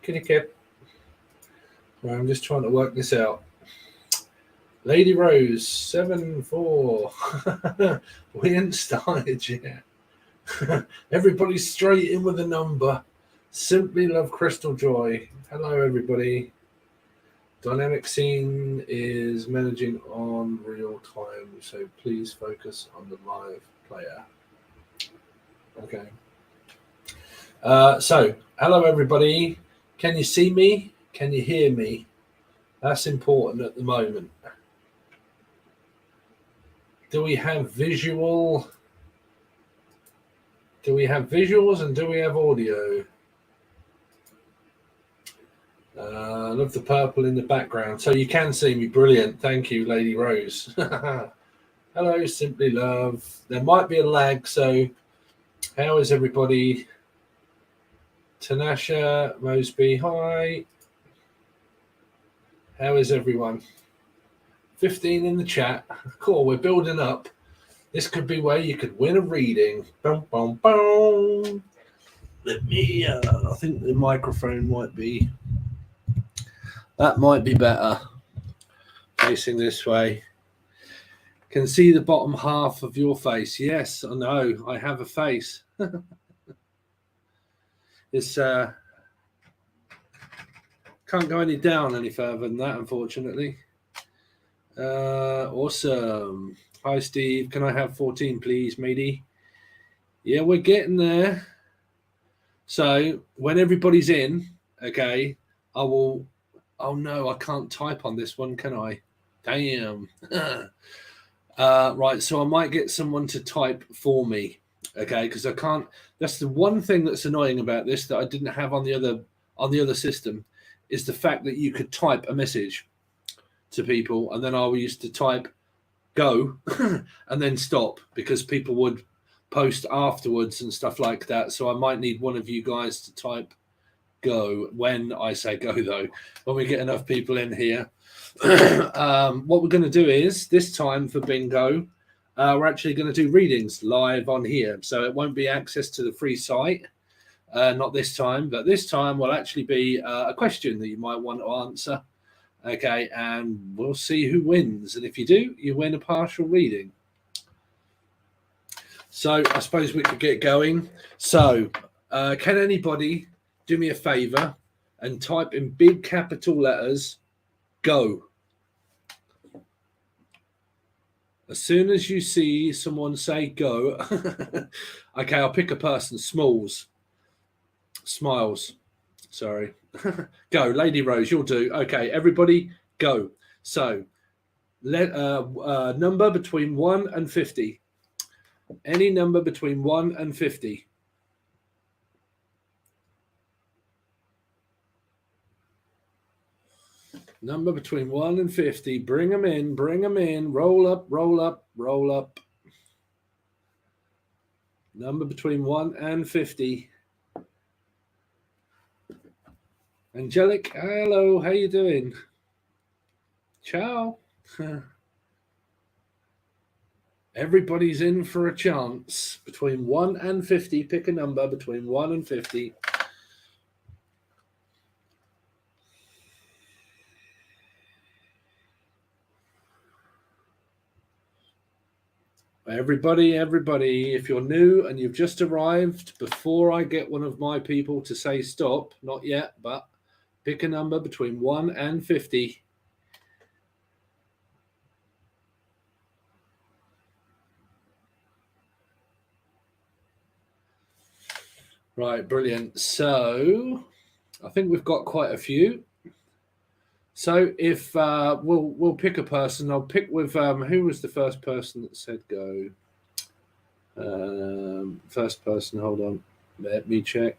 Kitty cat. Well, I'm just trying to work this out. Lady Rose, 7-4. We ain't started yet. Everybody's straight in with a number. Simply love Crystal Joy. Hello, everybody. Dynamic scene is managing on real time, so please focus on the live player. Okay. So, hello, everybody. Can you see me? Can you hear me? That's important at the moment. Do we have visual? Do we have visuals and do we have audio? I love the purple in the background. So you can see me. Brilliant. Thank you, Lady Rose. Hello, Simply Love. There might be a lag, so how is everybody? Tanasha, Mosby, hi. How is everyone? 15 in the chat. Cool, we're building up. This could be where you could win a reading. Boom, boom, boom. Let me, I think the microphone might be, that might be better. Facing this way. Can see the bottom half of your face. Yes, I know, I have a face. It's, can't go any down any further than that, unfortunately. Awesome. Hi, Steve. Can I have 14, please, matey? Yeah, we're getting there. So when everybody's in, okay, I will. Oh no, I can't type on this one, can I? Damn. Right, so I might get someone to type for me, okay? Because I can't. That's the one thing that's annoying about this that I didn't have on the other system, is the fact that you could type a message to people, and then I used to type go and then stop because people would post afterwards and stuff like that. So I might need one of you guys to type go when I say go, though, when we get enough people in here. What we're going to do is this time for bingo, we're actually going to do readings live on here. So it won't be access to the free site. Not this time, but this time will actually be a question that you might want to answer. Okay, and we'll see who wins. And if you do, you win a partial reading. So I suppose we could get going. So can anybody do me a favor and type in big capital letters, go. As soon as you see someone say go, okay, I'll pick a person, Smiles. Sorry. Go, Lady Rose, you'll do. Okay, everybody, go. So, let number between 1 and 50. Any number between 1 and 50. Number between 1 and 50. Bring them in, bring them in. Roll up, roll up, roll up. Number between 1 and 50. Angelic, hello, how you doing? Ciao. Everybody's in for a chance. Between 1 and 50, pick a number between 1 and 50. Everybody, if you're new and you've just arrived, before I get one of my people to say stop, not yet, but pick a number between 1 and 50. Right, brilliant. So I think we've got quite a few. So if we'll pick a person, I'll pick with who was the first person that said go? First person, hold on, let me check.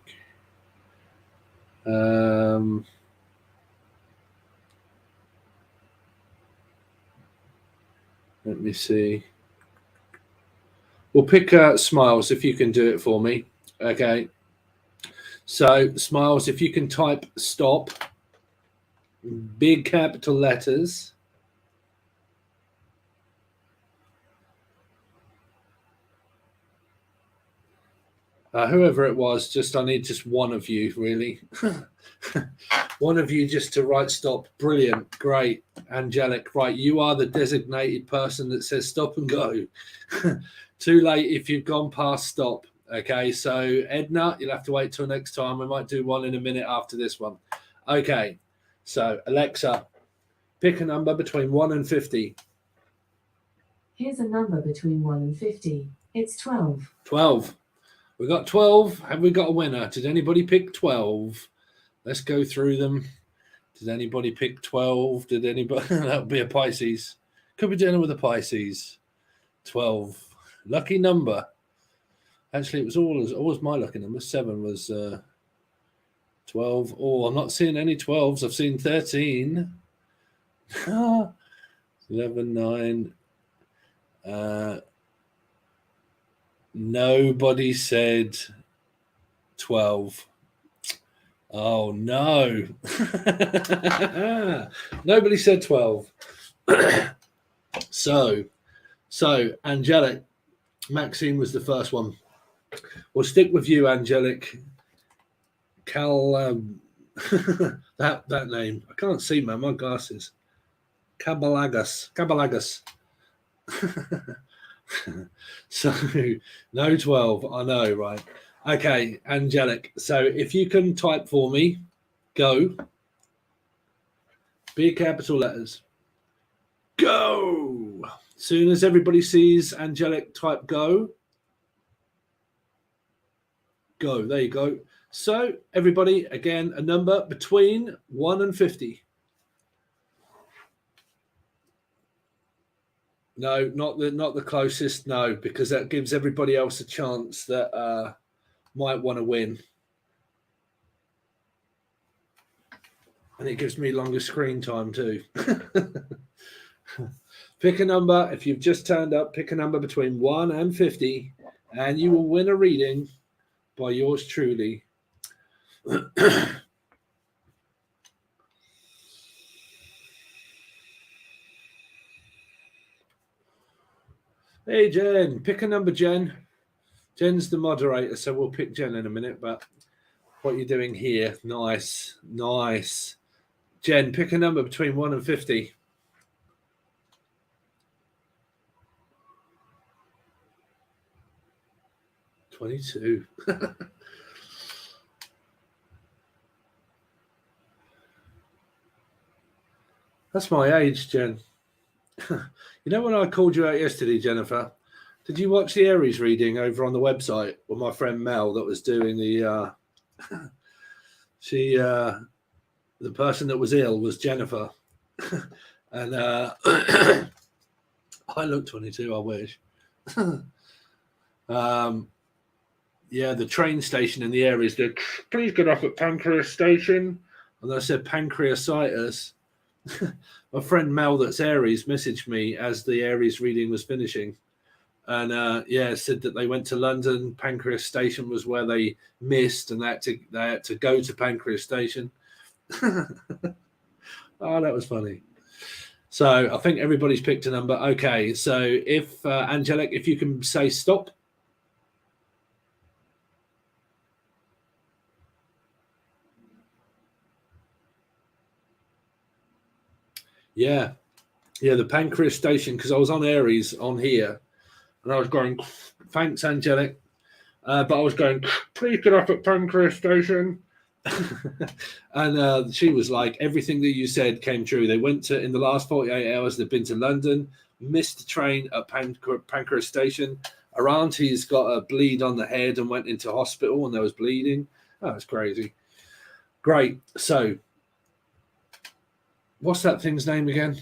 Let me see. We'll pick Smiles if you can do it for me. Okay. So Smiles, if you can type stop, big capital letters. Whoever it was, I need just one of you, really. One of you just to write stop. Brilliant. Great. Angelic. Right. You are the designated person that says stop and go. Too late if you've gone past stop. Okay. So, Edna, you'll have to wait till next time. We might do one in a minute after this one. Okay. So, Alexa, pick a number between 1 and 50. Here's a number between 1 and 50. It's 12. 12. We got 12. Have we got a winner? Did anybody pick 12? Let's go through them. Did anybody pick 12? Did anybody? That would be a Pisces. Could be dealing with a Pisces. 12. Lucky number. Actually, it was always my lucky number. 7 was 12. Oh, I'm not seeing any 12s. I've seen 13. 11, 9. Nobody said 12. Oh no. Nobody said 12. So Angelic, Maxine was the first one. We'll stick with you, Angelic. That name. I can't see, man. My glasses. Cabalagas. So no 12. I know, right? Okay, Angelic. So if you can type for me, go. Big capital letters. Go. Soon as everybody sees Angelic, type go. Go. There you go. So everybody, again, a number between 1 and 50. No, not the closest. No, because that gives everybody else a chance that might want to win, and it gives me longer screen time too. Pick a number. If you've just turned up, pick a number between 1 and 50, and you will win a reading by yours truly. Hey, Jen, pick a number, Jen. Jen's the moderator, so we'll pick Jen in a minute, but what you're doing here, nice. Jen, pick a number between 1 and 50. $22. That's my age, Jen. You know when I called you out yesterday, Jennifer, did you watch the Aries reading over on the website with my friend Mel that was doing the the person that was ill was Jennifer. And I look 22, I wish. Yeah, the train station in the Aries, please get off at Pancreas Station. And I said pancreatitis. My friend Mel that's Aries messaged me as the Aries reading was finishing, and said that they went to London. Pancreas Station was where they missed, and they had to go to Pancreas Station. Oh, that was funny. So I think everybody's picked a number. Okay, so if Angelic, if you can say stop. Yeah, the Pancreas Station, because I was on Aries on here, and I was going, thanks, Angelic. But I was going, please get off at Pancreas Station. And she was like, everything that you said came true. They went to, in the last 48 hours, they've been to London, missed the train at Pancreas Station. Her auntie's got a bleed on the head and went into hospital, and there was bleeding. Oh, it's crazy. Great. So, what's that thing's name again?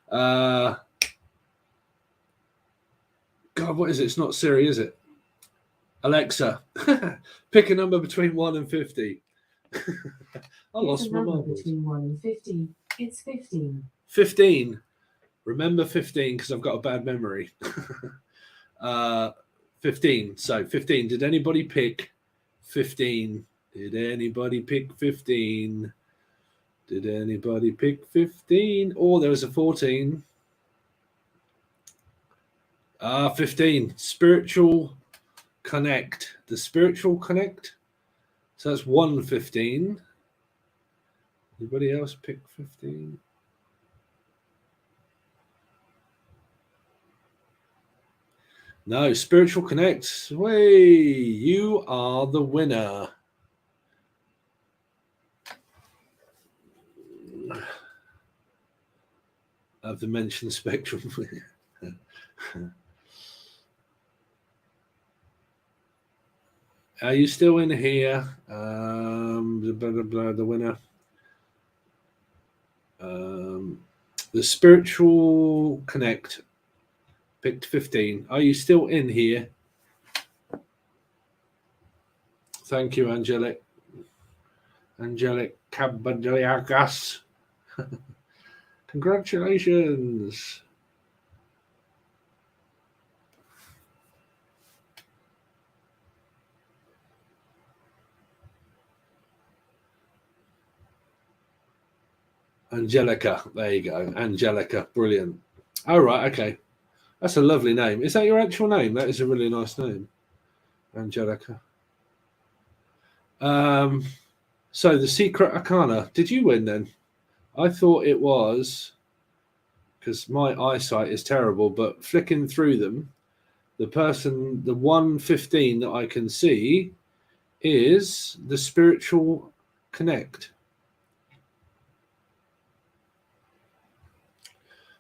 God, what is it? It's not Siri, is it? Alexa, pick a number between 1 and 50. I lost my mind. Between 1 and 50. It's 15. 15. Remember 15 because I've got a bad memory. 15. So 15. Did anybody pick 15? Did anybody pick 15? Did anybody pick 15? Oh, there was a 14. 15. Spiritual connect, the spiritual connect. So that's 115. Anybody else pick 15? No, spiritual connect. Way, you are the winner. Of the mentioned spectrum. Are you still in here? Blah, blah, blah, the winner. The spiritual connect picked 15. Are you still in here? Thank you, Angelic. Angelic Cabadeliagas. Congratulations. Angelica. There you go. Angelica. Brilliant. All right. Okay. That's a lovely name. Is that your actual name? That is a really nice name. Angelica. So the secret arcana. Did you win then? I thought it was, because my eyesight is terrible, but flicking through them, the 115 that I can see is the spiritual connect.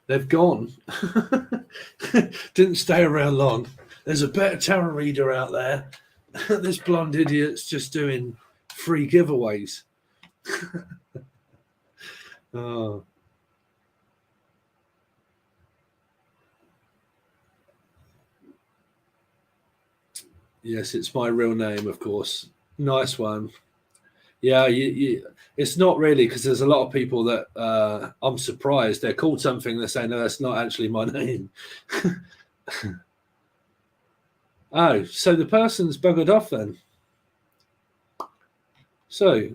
They've gone. Didn't stay around long. There's a better tarot reader out there. This blonde idiot's just doing free giveaways. Oh. Yes, it's my real name, of course. Nice one. Yeah, it's not really, because there's a lot of people that I'm surprised they're called something. They say, no, that's not actually my name. Oh, so the person's buggered off then. So,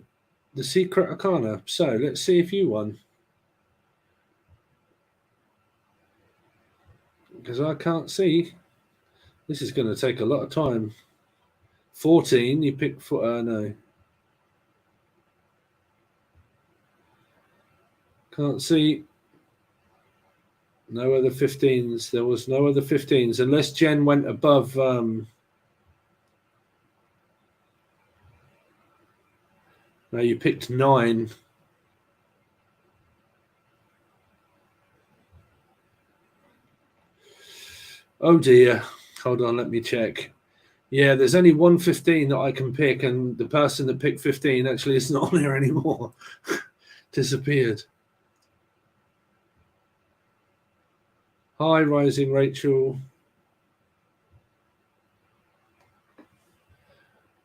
the secret arcana. So, let's see if you won. Because I can't see. This is going to take a lot of time. 14, you picked for, no. Can't see. No other 15s. There was no other 15s, unless Jen went above. No, you picked 9. Oh dear. Hold on, let me check. Yeah, there's only 115 that I can pick, and the person that picked 15 actually isn't on here anymore. Disappeared. Hi, Rising Rachel.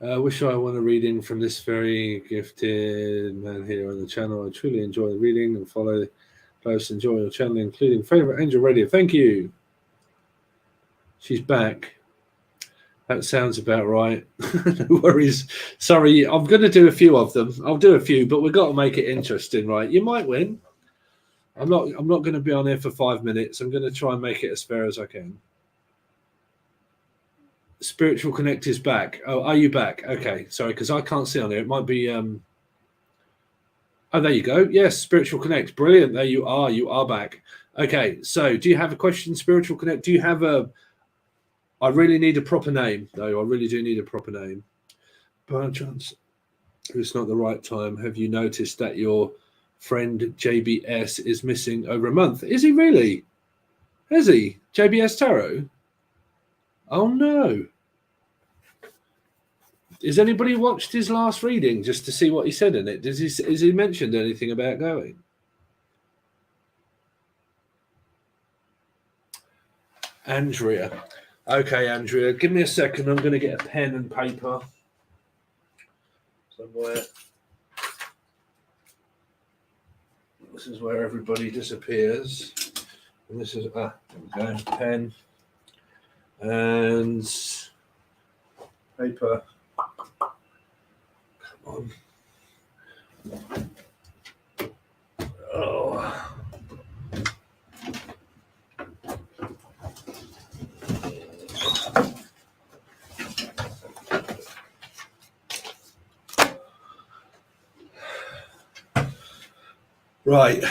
Wish I won a reading from this very gifted man here on the channel. I truly enjoy the reading and follow close. Enjoy your channel, including favorite Angel Radio. Thank you. She's back. That sounds about right. No worries. Sorry, I'm going to do a few of them. I'll do a few, but we've got to make it interesting, right? You might win. I'm not going to be on here for 5 minutes. I'm going to try and make it as fair as I can. Spiritual Connect is back. Oh, are you back? Okay, sorry, because I can't see on here. It might be. Oh, there you go. Yes, Spiritual Connect. Brilliant. There you are. You are back. Okay, so do you have a question, Spiritual Connect? Do you have a... I really need a proper name, though. I really do need a proper name. By chance, it's not the right time. Have you noticed that your friend JBS is missing over a month? Is he really? Is he? JBS Tarot? Oh, no. Has anybody watched his last reading just to see what he said in it? Has he mentioned anything about going? Andrea. Okay, Andrea, give me a second. I'm going to get a pen and paper somewhere. This is where everybody disappears. And this is, there we go, pen and paper. Come on. Oh. Right.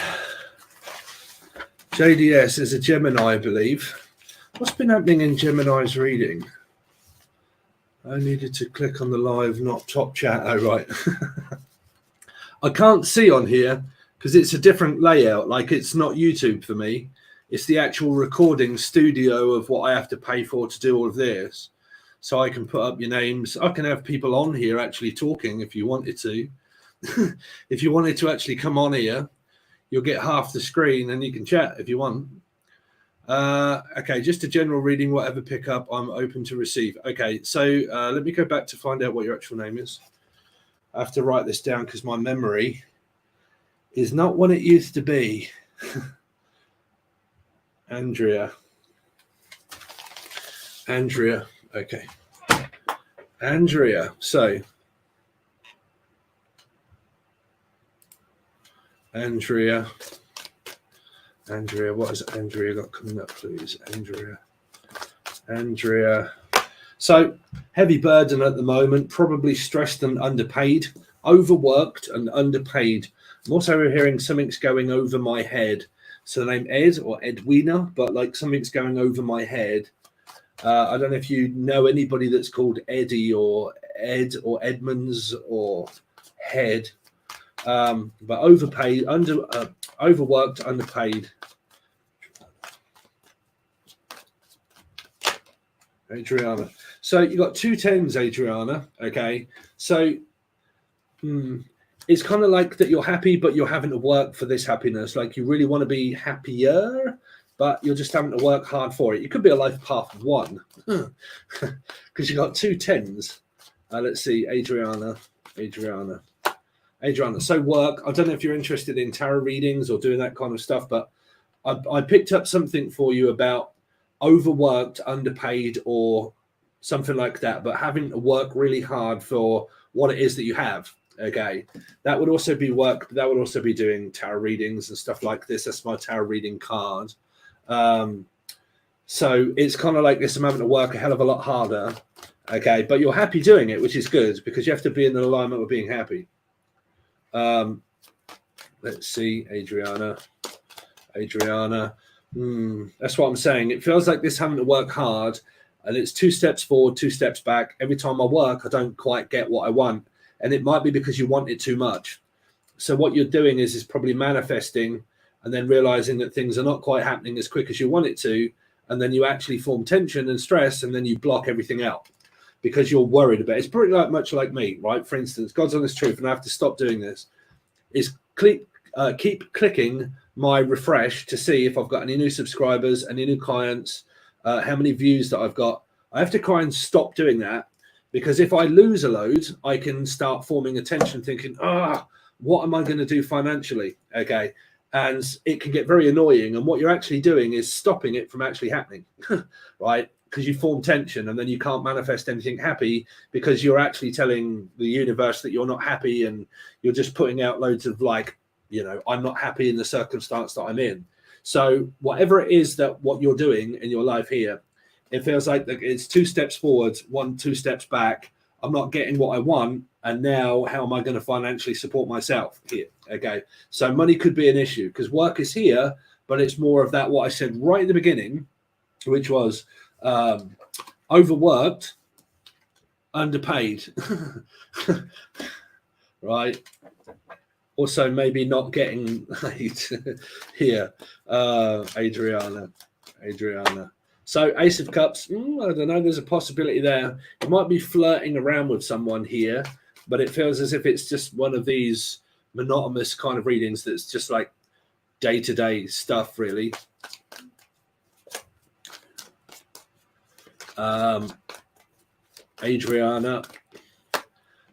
JDS is a Gemini, I believe. What's been happening in Gemini's reading? I needed to click on the live, not top chat. Oh, right. I can't see on here because it's a different layout. Like, it's not YouTube for me. It's the actual recording studio of what I have to pay for to do all of this. So I can put up your names. I can have people on here actually talking if you wanted to. If you wanted to actually come on here, you'll get half the screen and you can chat if you want. Okay, just a general reading, whatever pickup I'm open to receive. Okay, so let me go back to find out what your actual name is. I have to write this down because my memory is not what it used to be. Andrea, okay. Andrea, so Andrea, what has Andrea got coming up, please? Andrea. So, heavy burden at the moment, probably stressed and underpaid, overworked and underpaid. I'm also hearing something's going over my head. So the name Ed or Edwina, but like something's going over my head. I don't know if you know anybody that's called Eddie or Ed or Edmonds or Head, but overpaid, overworked, underpaid. Adriana. So you got 2 10s, Adriana. Okay. So it's kind of like that you're happy, but you're having to work for this happiness. Like you really want to be happier, but you're just having to work hard for it. It could be a life path of 1 because you got 2 10s. Let's see, Adriana. So work. I don't know if you're interested in tarot readings or doing that kind of stuff, but I picked up something for you about overworked, underpaid, or something like that, but having to work really hard for what it is that you have. Okay, that would also be work, but that would also be doing tarot readings and stuff like this. That's my tarot reading card. So it's kind of like this. I'm having to work a hell of a lot harder. Okay, but you're happy doing it, which is good because you have to be in alignment with being happy. Let's see, Adriana. That's what I'm saying. It feels like this having to work hard, and it's 2 steps forward, 2 steps back. Every time I work, I don't quite get what I want, and it might be because you want it too much. So what you're doing is probably manifesting, and then realizing that things are not quite happening as quick as you want it to, and then you actually form tension and stress, and then you block everything out because you're worried about it. It's pretty much like me, right? For instance, God's honest truth, and I have to stop doing this, is keep clicking my refresh to see if I've got any new subscribers, any new clients, how many views that I've got. I have to try and stop doing that because if I lose a load, I can start forming attention thinking, what am I going to do financially? Okay. And it can get very annoying. And what you're actually doing is stopping it from actually happening, right? Because you form tension and then you can't manifest anything happy because you're actually telling the universe that you're not happy and you're just putting out loads of like, I'm not happy in the circumstance that I'm in. So whatever it is that what you're doing in your life here, it feels like it's 2 steps forward, 2 steps back. I'm not getting what I want. And now how am I going to financially support myself here? Okay. So money could be an issue because work is here, but it's more of that, what I said right at the beginning, which was overworked, underpaid, right? Also, maybe not getting laid here, Adriana. So Ace of Cups, I don't know, there's a possibility there. You might be flirting around with someone here, but it feels as if it's just one of these monotonous kind of readings that's just like day-to-day stuff, really. Adriana.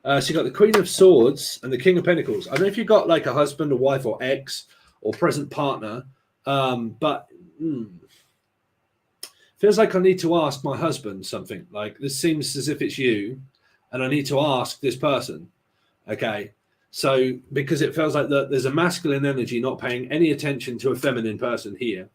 So you got the Queen of Swords and the King of Pentacles. I don't know if you've got like a husband, a wife, or ex, or present partner, but feels like I need to ask my husband something. Like this seems as if it's you, and I need to ask this person. Okay, so because it feels like there's a masculine energy not paying any attention to a feminine person here.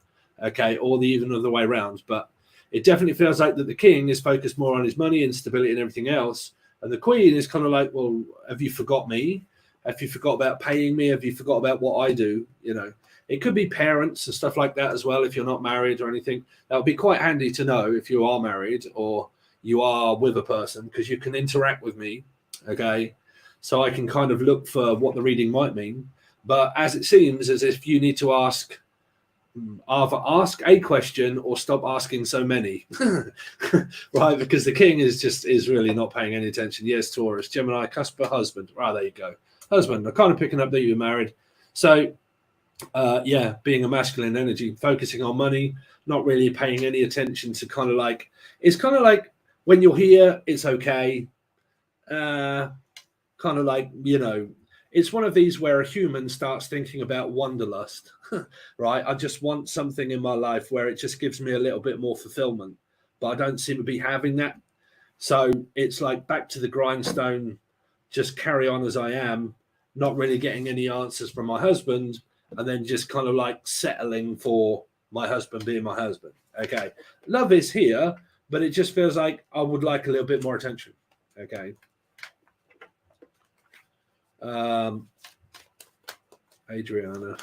Okay, or even the other way around, but it definitely feels like that the king is focused more on his money and stability and everything else. And the queen is kind of like, well, have you forgot me? Have you forgot about paying me? Have you forgot about what I do? You know, it could be parents and stuff like that as well. If you're not married or anything, that would be quite handy to know if you are married or you are with a person, because you can interact with me. Okay. So I can kind of look for what the reading might mean. But as it seems as if you need to either ask a question or stop asking so many. Right, because the king is really not paying any attention. Yes, Taurus, Gemini, cusp of husband. Right, there you go. Husband. I'm kind of picking up that you're married. So yeah, being a masculine energy, focusing on money, not really paying any attention to kind of like, it's kind of like when you're here, it's okay. Kind of like, you know, it's one of these where a human starts thinking about wanderlust, right? I just want something in my life where it just gives me a little bit more fulfillment, but I don't seem to be having that. So it's like back to the grindstone, just carry on as I am, not really getting any answers from my husband, and then just kind of like settling for my husband being my husband. Okay. Love is here, but it just feels like I would like a little bit more attention. Okay. Adriana.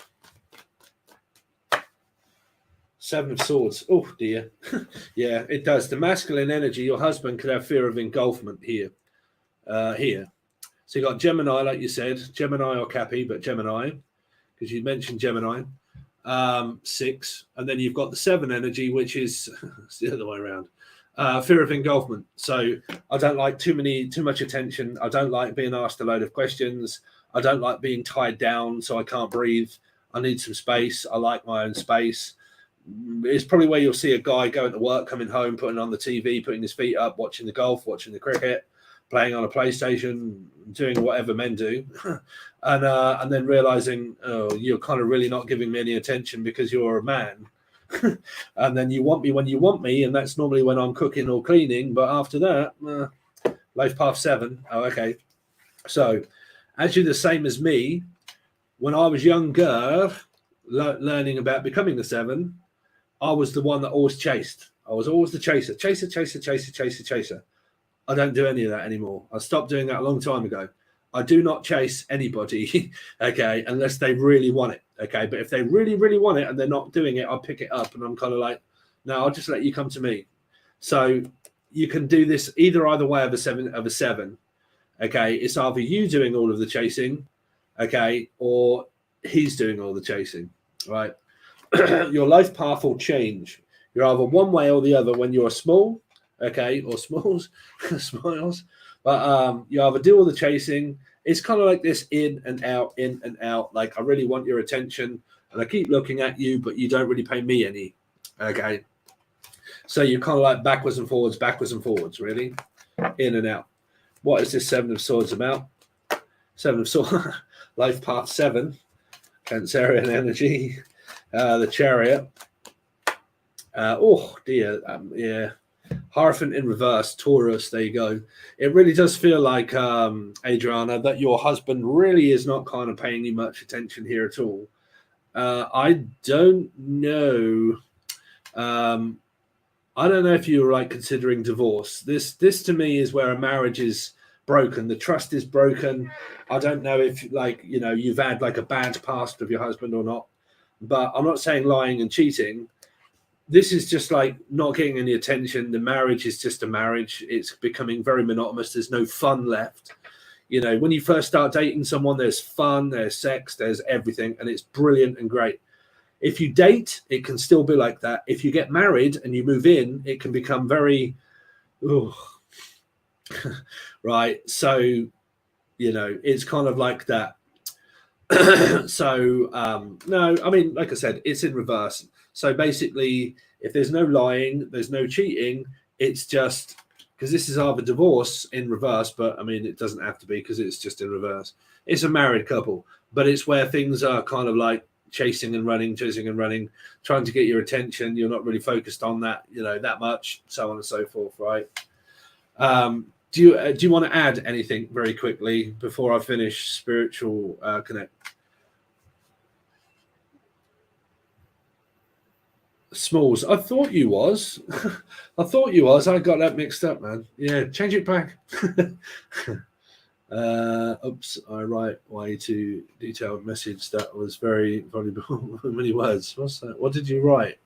Seven of Swords. Oh dear. Yeah, it does. The masculine energy, your husband could have fear of engulfment here. Here. So you got Gemini, like you said, Gemini or Cappy, but Gemini, because you mentioned Gemini. 6. And then you've got the 7 energy, which is it's the other way around. Fear of engulfment. So I don't like too much attention. I don't like being asked a load of questions. I don't like being tied down so I can't breathe. I need some space. I like my own space. It's probably where you'll see a guy going to work, coming home, putting on the TV, putting his feet up, watching the golf, watching the cricket, playing on a PlayStation, doing whatever men do, and then realizing, oh, you're kind of really not giving me any attention because you're a man. And then you want me when you want me, and that's normally when I'm cooking or cleaning. But after that, life path 7. Oh, okay. So, as you're the same as me, when I was younger, learning about becoming the 7, I was the one that always chased. I was always the chaser. I don't do any of that anymore. I stopped doing that a long time ago. I do not chase anybody, okay, unless they really want it, okay? But if they really, really want it and they're not doing it, I'll pick it up and I'm kind of like, no, I'll just let you come to me. So you can do this either way of a seven, okay? It's either you doing all of the chasing, okay, or he's doing all the chasing, right? Your life path will change. You're either one way or the other when you're small, okay, or smiles. But you either do all the chasing. It's kind of like this in and out. Like, I really want your attention and I keep looking at you, but you don't really pay me any. Okay. So you're kind of like backwards and forwards, really. In and out. What is this 7 of Swords about? 7 of Swords, life path 7, Cancerian energy, the Chariot. Oh dear, yeah. Hierophant in reverse, Taurus, there you go. It really does feel like, Adriana, that your husband really is not kind of paying you much attention here at all. I don't know. I don't know if you're like considering divorce. This to me is where a marriage is broken. The trust is broken. I don't know if, like, you know, you've had like a bad past with your husband or not. But I'm not saying lying and cheating. This is just like not getting any attention. The marriage is just a marriage. It's becoming very monotonous. There's no fun left. You know, when you first start dating someone, there's fun, there's sex, there's everything, and it's brilliant and great. If you date, it can still be like that. If you get married and you move in, it can become very, right? So, you know, it's kind of like that. So, no, I mean, like I said, it's in reverse. So basically, if there's no lying, there's no cheating, it's just, because this is either divorce in reverse, but I mean, it doesn't have to be because it's just in reverse. It's a married couple, but it's where things are kind of like chasing and running, trying to get your attention. You're not really focused on that, you know, that much, so on and so forth, right? Do you want to add anything very quickly before I finish spiritual connect? Smalls. I thought you was. I got that mixed up, man. Yeah, change it back. Oops, I write way too detailed message. That was very valuable. Many words. What's that? What did you write?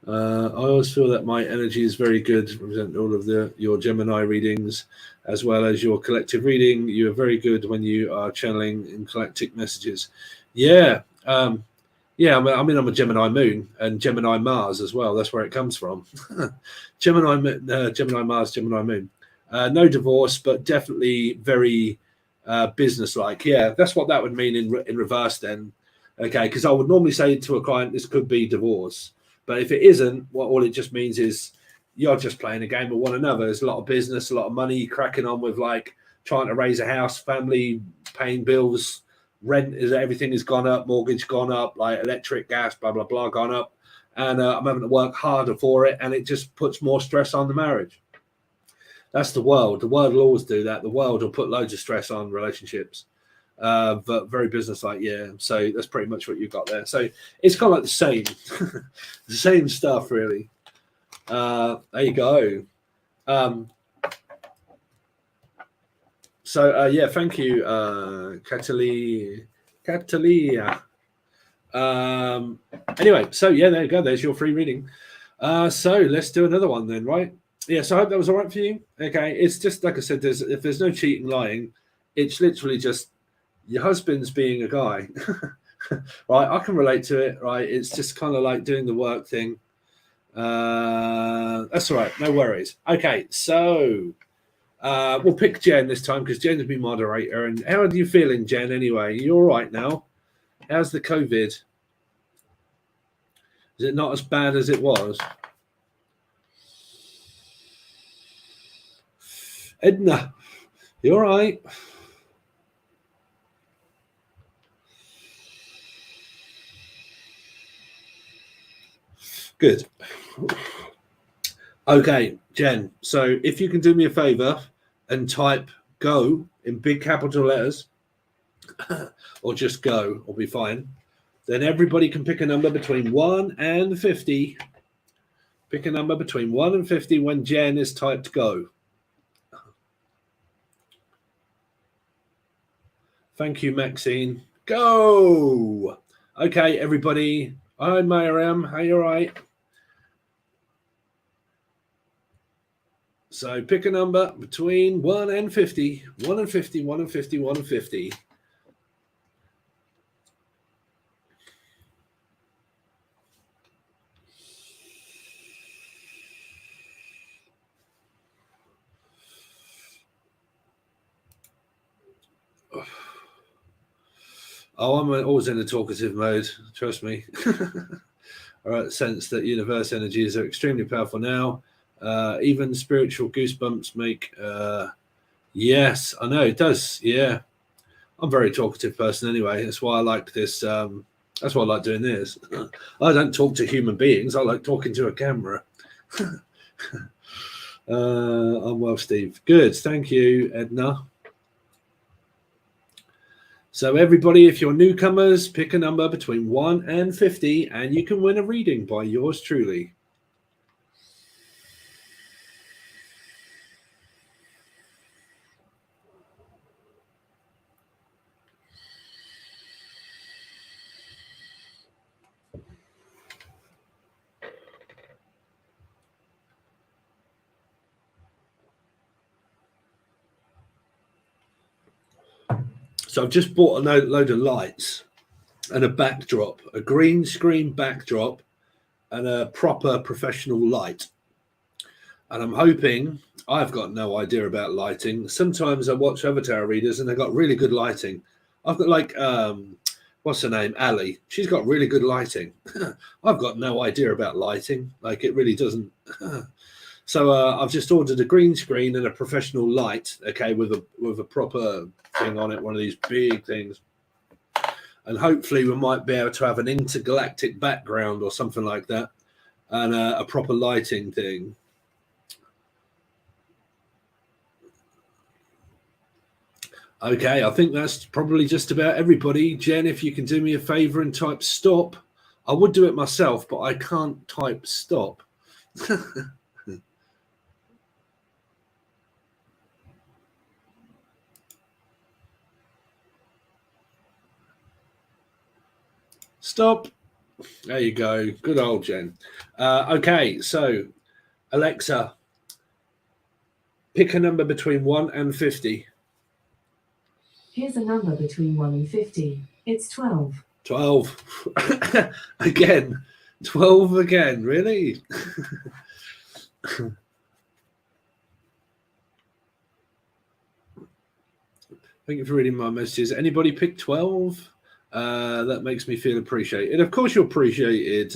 I always feel that my energy is very good. Represent all of your Gemini readings, as well as your collective reading. You are very good when you are channeling in galactic messages. Yeah, yeah. I mean, I'm a Gemini Moon and Gemini Mars as well. That's where it comes from. Gemini Mars, Gemini Moon. No divorce, but definitely very business-like. Yeah, that's what that would mean in reverse then. Okay, because I would normally say to a client, this could be divorce. But if it isn't, what all it just means is you're just playing a game with one another. There's a lot of business, a lot of money cracking on with like trying to raise a house, family, paying bills, rent is everything has gone up, mortgage gone up, like electric, gas, blah, blah, blah, gone up. And I'm having to work harder for it. And it just puts more stress on the marriage. That's the world. The world will always do that. The world will put loads of stress on relationships. But very business-like, yeah. So that's pretty much what you got there. So it's kind of like the same, the same stuff, really. There you go. Yeah, thank you, Catalia. Anyway, so yeah, there you go. There's your free reading. So let's do another one then, right? Yeah. So I hope that was all right for you. Okay. It's just like I said. If there's no cheating, lying, it's literally just your husband's being a guy. Right, I can relate to it. Right, it's just kind of like doing the work thing. That's all right, no worries. Okay, so we'll pick Jen this time because Jen's been moderator. And how are you feeling, Jen, anyway? You all right now? How's the COVID? Is it not as bad as it was? Edna, you all right? Good. Okay, Jen. So if you can do me a favor and type "go" in big capital letters, or just "go" will be fine. Then everybody can pick a number between 1 and 50. Pick a number between 1 and 50 when Jen is typed "go." Thank you, Maxine. Go. Okay, everybody. Hi, Miriam. Are you all right? So pick a number between 1 and 50. 1 and 50, 1 and 50, 1 and 50. Oh, I'm always in a talkative mode. Trust me. All right, sense that universe energies are extremely powerful now. Even spiritual goosebumps make. Yes, I know it does. Yeah, I'm a very talkative person anyway. That's why I like this. That's why I like doing this. I don't talk to human beings. I like talking to a camera. I'm well, Steve. Good. Thank you, Edna. So everybody, if you're newcomers, pick a number between 1 and 50 and you can win a reading by yours truly. So I've just bought a load of lights and a backdrop, a green screen backdrop and a proper professional light. And I'm hoping, I've got no idea about lighting. Sometimes I watch other tarot readers and they've got really good lighting. I've got like, what's her name? Ali. She's got really good lighting. I've got no idea about lighting. Like it really doesn't. So I've just ordered a green screen and a professional light, okay, with a proper thing on it, one of these big things. And hopefully we might be able to have an intergalactic background or something like that, and a proper lighting thing. Okay, I think that's probably just about everybody. Jen, if you can do me a favor and type stop. I would do it myself, but I can't type stop. Stop. There you go. Good old Jen. Okay, so Alexa, pick a number between 1 and 50. Here's a number between 1 and 50. It's 12. 12. Again. 12 again. Really? Thank you for reading my messages. Anybody pick 12? That makes me feel appreciated. Of course you're appreciated,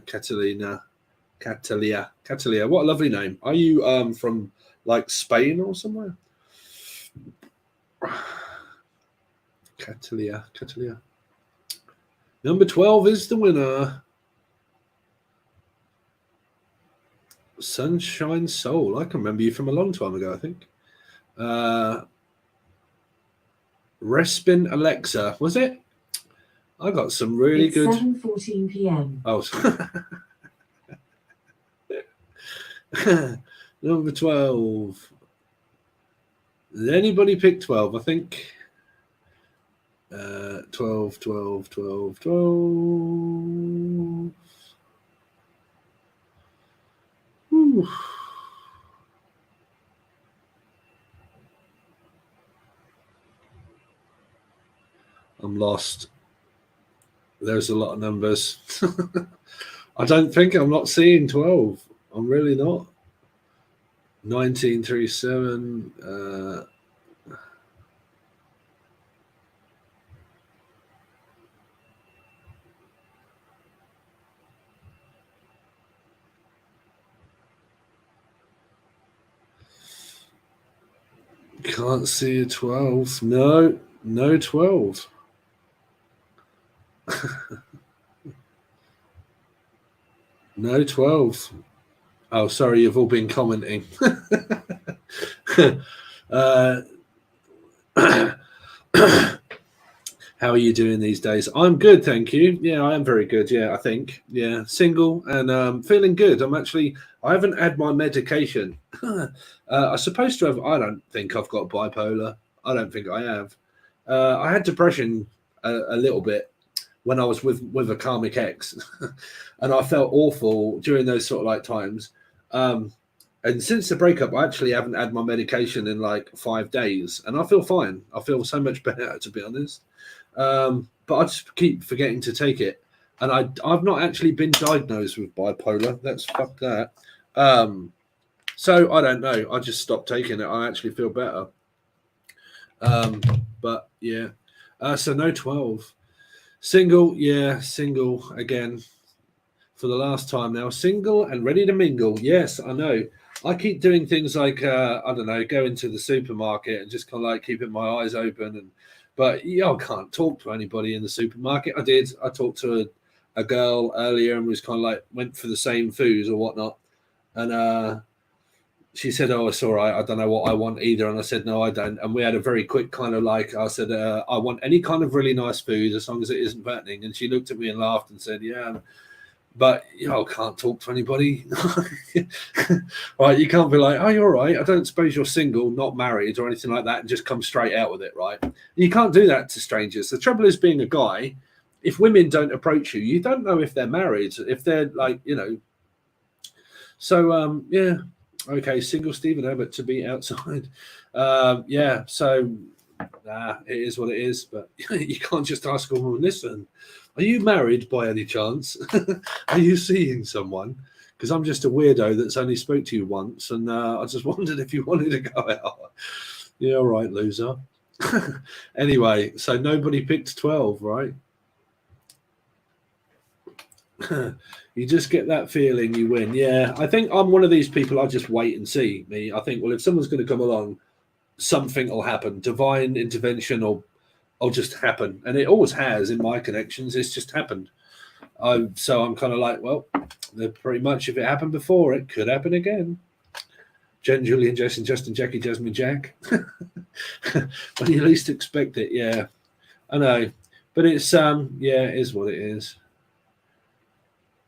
Catalia. Catalia. What a lovely name. Are you from like Spain or somewhere? Catalia. Number 12 is the winner. Sunshine Soul. I can remember you from a long time ago, I think. Respin Alexa, was it? I got some really it's good. 7:14 p.m. Oh, number 12. Did anybody pick 12? I think 12. Ooh. I'm lost. There's a lot of numbers. I don't think I'm not seeing 12. I'm really not. 1937. Can't see a 12. No 12. No 12. Oh, sorry, you've all been commenting. How are you doing these days? I'm good, thank you. Yeah, I am very good. Yeah, I think. Yeah, single and feeling good. I haven't had my medication. I'm supposed to have. I don't think I've got bipolar. I don't think I have. I had depression a little bit when I was with a karmic ex, and I felt awful during those sort of like times. And since the breakup, I actually haven't had my medication in like 5 days, and I feel fine. I feel so much better, to be honest. But I just keep forgetting to take it, and I've not actually been diagnosed with bipolar. That's fuck that. So I don't know. I just stopped taking it. I actually feel better. But yeah. So no 12. Single, yeah, single again for the last time now. Single and ready to mingle. Yes, I know. I keep doing things like I don't know, going to the supermarket and just kind of like keeping my eyes open. But yeah, I can't talk to anybody in the supermarket. I did. I talked to a girl earlier and was kind of like went for the same foods or whatnot, and she said, "Oh, it's all right. I don't know what I want either." And I said, "No, I don't." And we had a very quick kind of like, I said, "I want any kind of really nice food as long as it isn't fattening." And she looked at me and laughed and said, "Yeah, but you know, I can't talk to anybody." Right? You can't be like, "Oh, you're right. I don't suppose you're single, not married, or anything like that," and just come straight out with it, right? You can't do that to strangers. The trouble is, being a guy, if women don't approach you, you don't know if they're married, if they're like, you know. So yeah. Okay, single Stephen Abbott to be outside. Yeah, so it is what it is. But you can't just ask a woman, listen, are you married by any chance? Are you seeing someone? Because I'm just a weirdo that's only spoke to you once, and I just wondered if you wanted to go out. Yeah, all right, loser. Anyway, so nobody picked 12, right? You just get that feeling you win. Yeah, I think I'm one of these people. I just wait and see. I think, well, if someone's going to come along, something will happen. Divine intervention or just happen, and it always has in my connections. It's just happened. So I'm kind of like, well, pretty much if it happened before, it could happen again. Jen, Julian, Jason, Justin, Jackie, Jasmine, Jack. When you least expect it, yeah, I know, but it's yeah, it is what it is.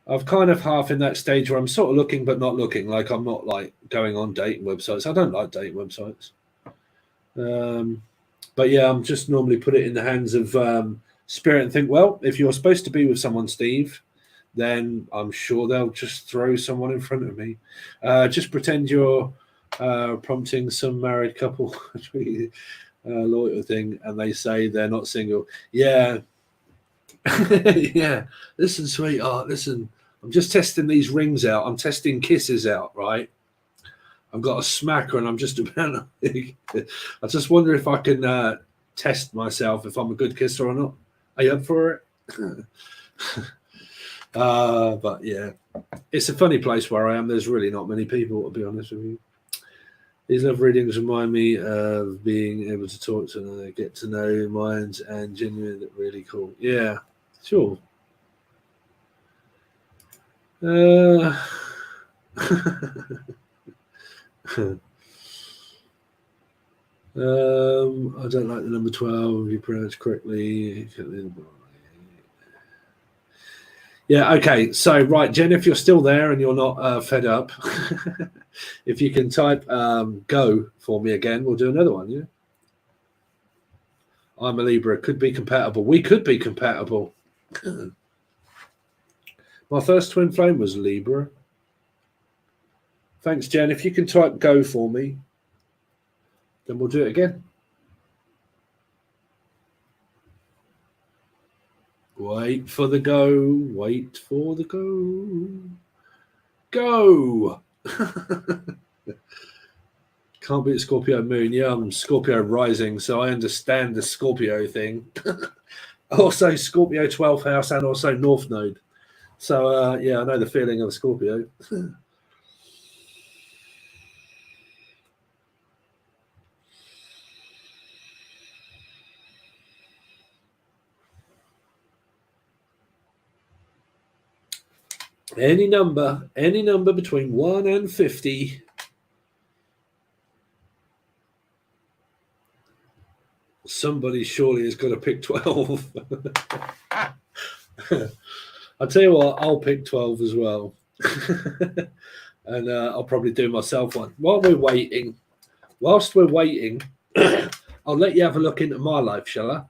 I've kind of half in that stage where I'm sort of looking but not looking. Like I'm not like going on dating websites. I don't like dating websites. But yeah, I'm just normally put it in the hands of Spirit and think, well, if you're supposed to be with someone, Steve, then I'm sure they'll just throw someone in front of me. Just pretend you're prompting some married couple loyal thing, and they say they're not single. Yeah. Yeah. Listen, sweetheart, listen. I'm just testing these rings out. I'm testing kisses out, right? I've got a smacker and I'm just about to... I just wonder if I can test myself if I'm a good kisser or not. Are you up for it? But yeah, it's a funny place where I am. There's really not many people, to be honest with you. These love readings remind me of being able to talk to them, get to know minds, and genuine, really cool. Yeah, sure. I don't like the number 12. You pronounce correctly. Yeah, okay. So, right, Jen, if you're still there and you're not fed up, if you can type go for me again, we'll do another one, yeah? I'm a Libra. Could be compatible. We could be compatible. My first twin flame was Libra. Thanks, Jen. If you can type go for me, then we'll do it again. Wait for the go. Wait for the go. Go! Can't beat Scorpio moon. Yeah, I'm Scorpio rising, so I understand the Scorpio thing. Also, Scorpio 12th house and also North Node. So, yeah, I know the feeling of a Scorpio. Any number between 1 and 50. Somebody surely has got to pick 12. I'll tell you what, I'll pick 12 as well. And I'll probably do myself one. Whilst we're waiting, I'll let you have a look into my life, shall I?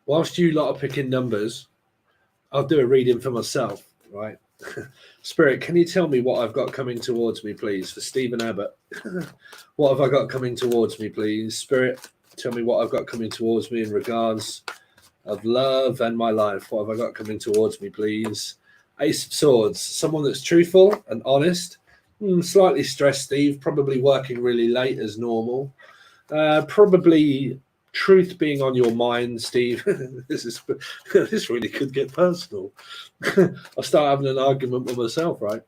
Whilst you lot are picking numbers, I'll do a reading for myself, right? Spirit, can you tell me what I've got coming towards me, please, for Stephen Abbott? What have I got coming towards me, please? Spirit, tell me what I've got coming towards me in regards of love and my life. What have I got coming towards me, please? Ace of Swords, someone that's truthful and honest. Slightly stressed, Steve, probably working really late as normal. Probably truth being on your mind, Steve. This really could get personal. I'll start having an argument with myself, right?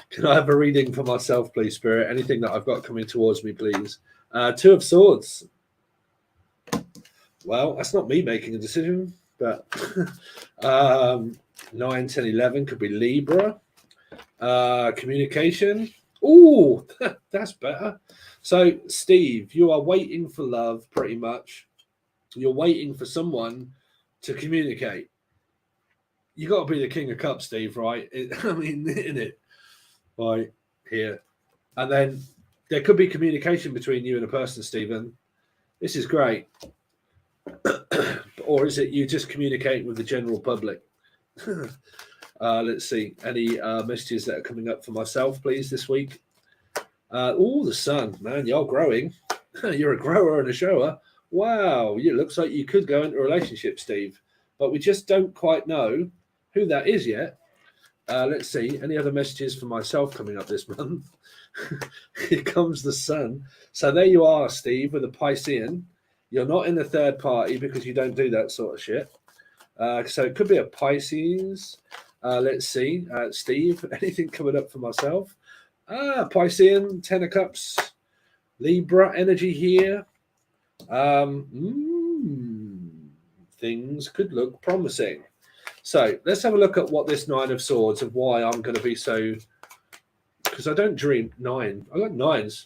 Can I have a reading for myself, please, Spirit? Anything that I've got coming towards me, please. Two of Swords. Well, that's not me making a decision, but 9, 10, 11 could be Libra. Communication. Ooh, that's better. So, Steve, you are waiting for love, pretty much. You're waiting for someone to communicate. You got to be the King of Cups, Steve, right? I mean, in it, right here. And then there could be communication between you and a person, Stephen. This is great. Or is it you just communicate with the general public? Let's see. Any messages that are coming up for myself, please, this week? The sun, man, you're growing. You're a grower and a shower. Wow, it looks like you could go into a relationship, Steve, but we just don't quite know who that is yet. Let's see. Any other messages for myself coming up this month? Here comes the sun. So there you are, Steve, with a Piscean. You're not in the third party because you don't do that sort of shit. So it could be a Pisces. Let's see. Steve, anything coming up for myself? Piscean, 10 of Cups, Libra energy here. Things could look promising. So let's have a look at what this 9 of Swords, of why I'm going to be so... Because I don't dream 9. I got 9s.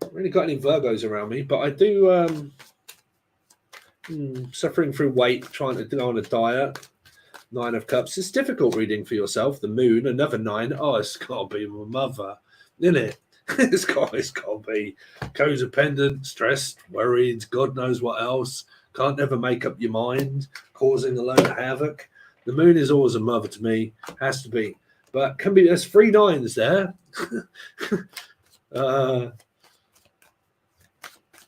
I haven't really got any Virgos around me, but I do... suffering through weight, trying to go on a diet. 9 of Cups. It's difficult reading for yourself. The moon, another 9. Oh, it's got to be my mother, isn't it? It's got to be codependent, stressed, worried, God knows what else. Can't never make up your mind, causing a load of havoc. The moon is always a mother to me, has to be. But can be, there's 3 9s there.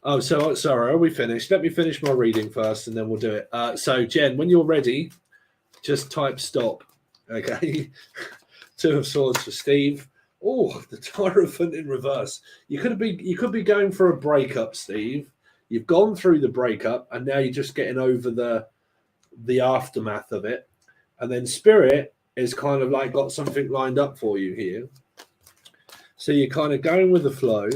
Oh, so sorry, are we finished? Let me finish my reading first and then we'll do it. So, Jen, when you're ready, just type stop. Okay. 2 of Swords for Steve. Oh, the Hierophant in reverse. You could be going for a breakup, Steve. You've gone through the breakup and now you're just getting over the aftermath of it. And then Spirit is kind of like got something lined up for you here. So you're kind of going with the flow.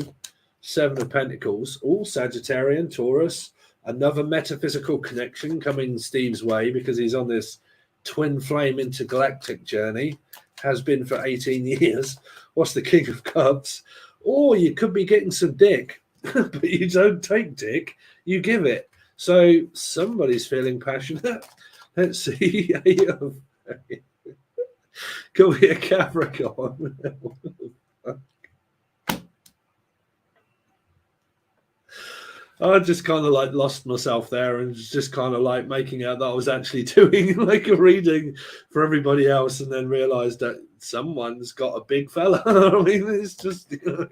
7 of Pentacles, all Sagittarian, Taurus, another metaphysical connection coming Steve's way because he's on this twin flame intergalactic journey, has been for 18 years. What's the King of Cups? Or you could be getting some dick, but you don't take dick, you give it. So somebody's feeling passionate. Let's see. Could be a Capricorn. I just kind of like lost myself there and just kind of like making out that I was actually doing like a reading for everybody else and then realized that someone's got a big fella. I mean, it's just, you know,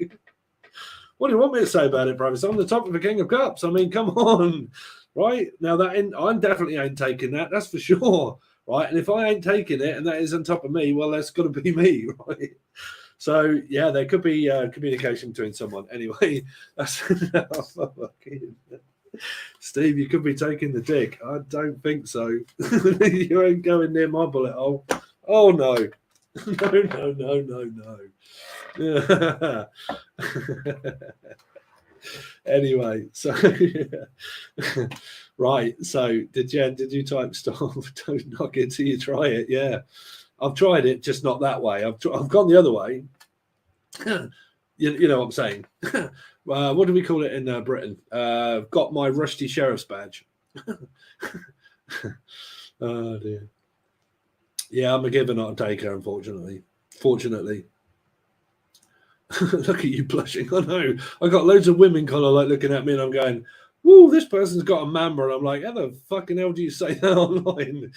what do you want me to say about it, brother? It's on the top of the King of Cups. I mean, come on, right? Now, I definitely ain't taking that. That's for sure, right? And if I ain't taking it and that is on top of me, well, that's got to be me, right? So, yeah, there could be communication between someone. Anyway, that's Steve, you could be taking the dick. I don't think so. You ain't going near my bullet hole. Oh, no. No. Yeah. Anyway, so right. So did you type stop? Don't knock it till you try it. Yeah, I've tried it, just not that way. I've gone the other way. You know what I'm saying? What do we call it in Britain? Got my rusty sheriff's badge. Oh dear. Yeah, I'm a giver, not a taker, unfortunately. Fortunately. Look at you blushing. I know. I got loads of women kind of like looking at me and I'm going, woo, this person's got a mamba. And I'm like, how the fucking hell do you say that online?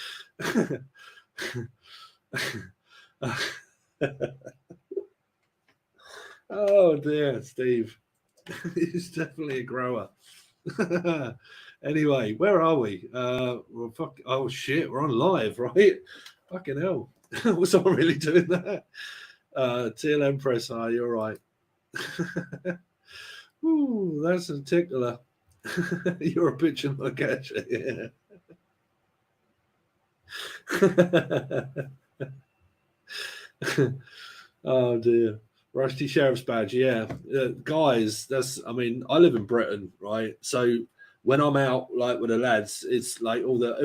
Oh dear, Steve. He's definitely a grower. Anyway, where are we? Oh shit, we're on live, right? Fucking hell. Was I really doing that? Teal Empress, you're right. Ooh, that's a tickler. You're a bitch in my catch. Yeah. Oh dear. Rusty Sheriff's Badge, yeah. Guys, I mean, I live in Britain, right? So when I'm out like with the lads, it's like all the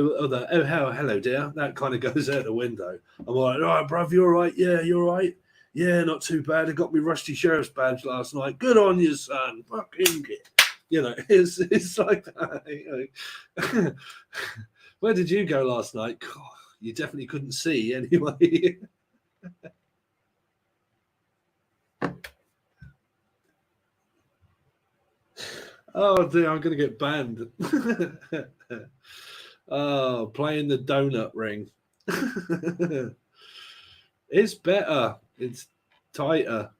hello dear, that kind of goes out the window. I'm like, all right, bruv, you all right? Yeah, you're all right. Yeah, not too bad. I got me Rusty Sheriff's Badge last night. Good on you, son. Fucking get. You know, it's like that. You know. Where did you go last night? God, you definitely couldn't see anyway. Oh dear, I'm gonna get banned. Oh, playing the donut ring. It's better. It's tighter.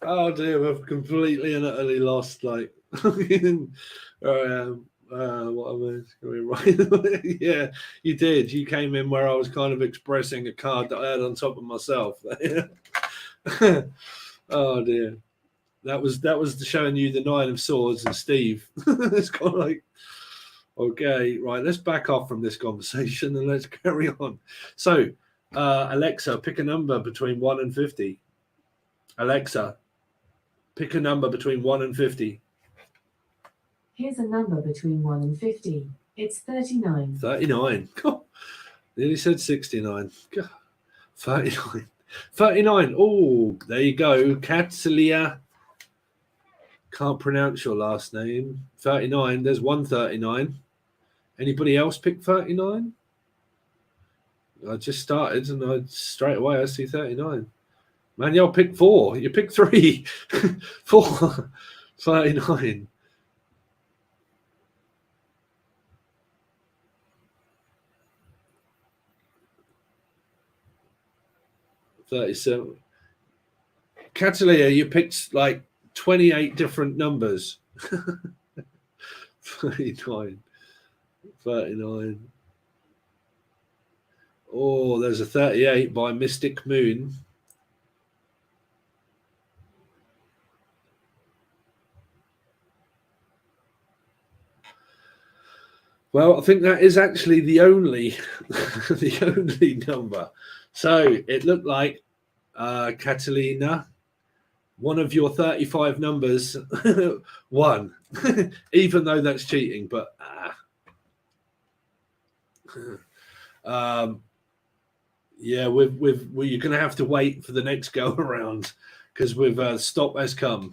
Oh dear, I've completely and utterly lost. Like, what am I going right? Yeah, you did. You came in where I was kind of expressing a card that I had on top of myself. Oh dear, that was showing you the 9 of Swords and Steve. It's kind of like, okay, right. Let's back off from this conversation and let's carry on. So, Alexa, pick a number between 1 and 50. Alexa, pick a number between 1 and 50. Here's a number between 1 and 50. It's 39. 39. God, nearly said 69. God, 39. 39. Oh, there you go. Catalia. Can't pronounce your last name. 39. There's 139. Anybody else pick 39? I just started and I straight away I see 39. Man, y'all pick 4. You pick 3. 4. 39. $37. Catalia, you picked like 28 different numbers. 39. 39. Oh, there's a 38 by Mystic Moon. Well, I think that is actually the only the only number. So it looked like Catalina, one of your 35 numbers won, even though that's cheating. But yeah, you're going to have to wait for the next go around because with stop has come.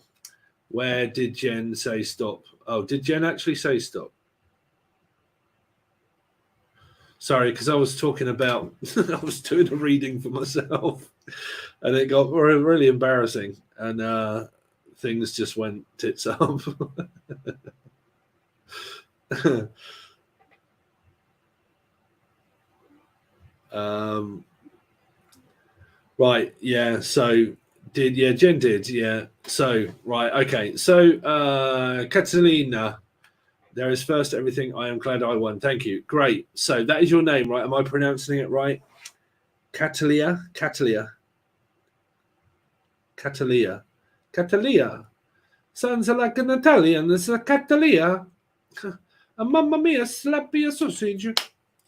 Where did Jen say stop? Oh, did Jen actually say stop? Sorry, because I was talking about I was doing a reading for myself, and it got really embarrassing, and things just went tits up. Right, yeah. So Jen did, yeah. So right, okay. So Catalina. There is first everything. I am glad I won. Thank you. Great. So that is your name, right? Am I pronouncing it right? Catalia. Sounds like an Italian. It's a Catalia. Mamma mia, slap your sausage.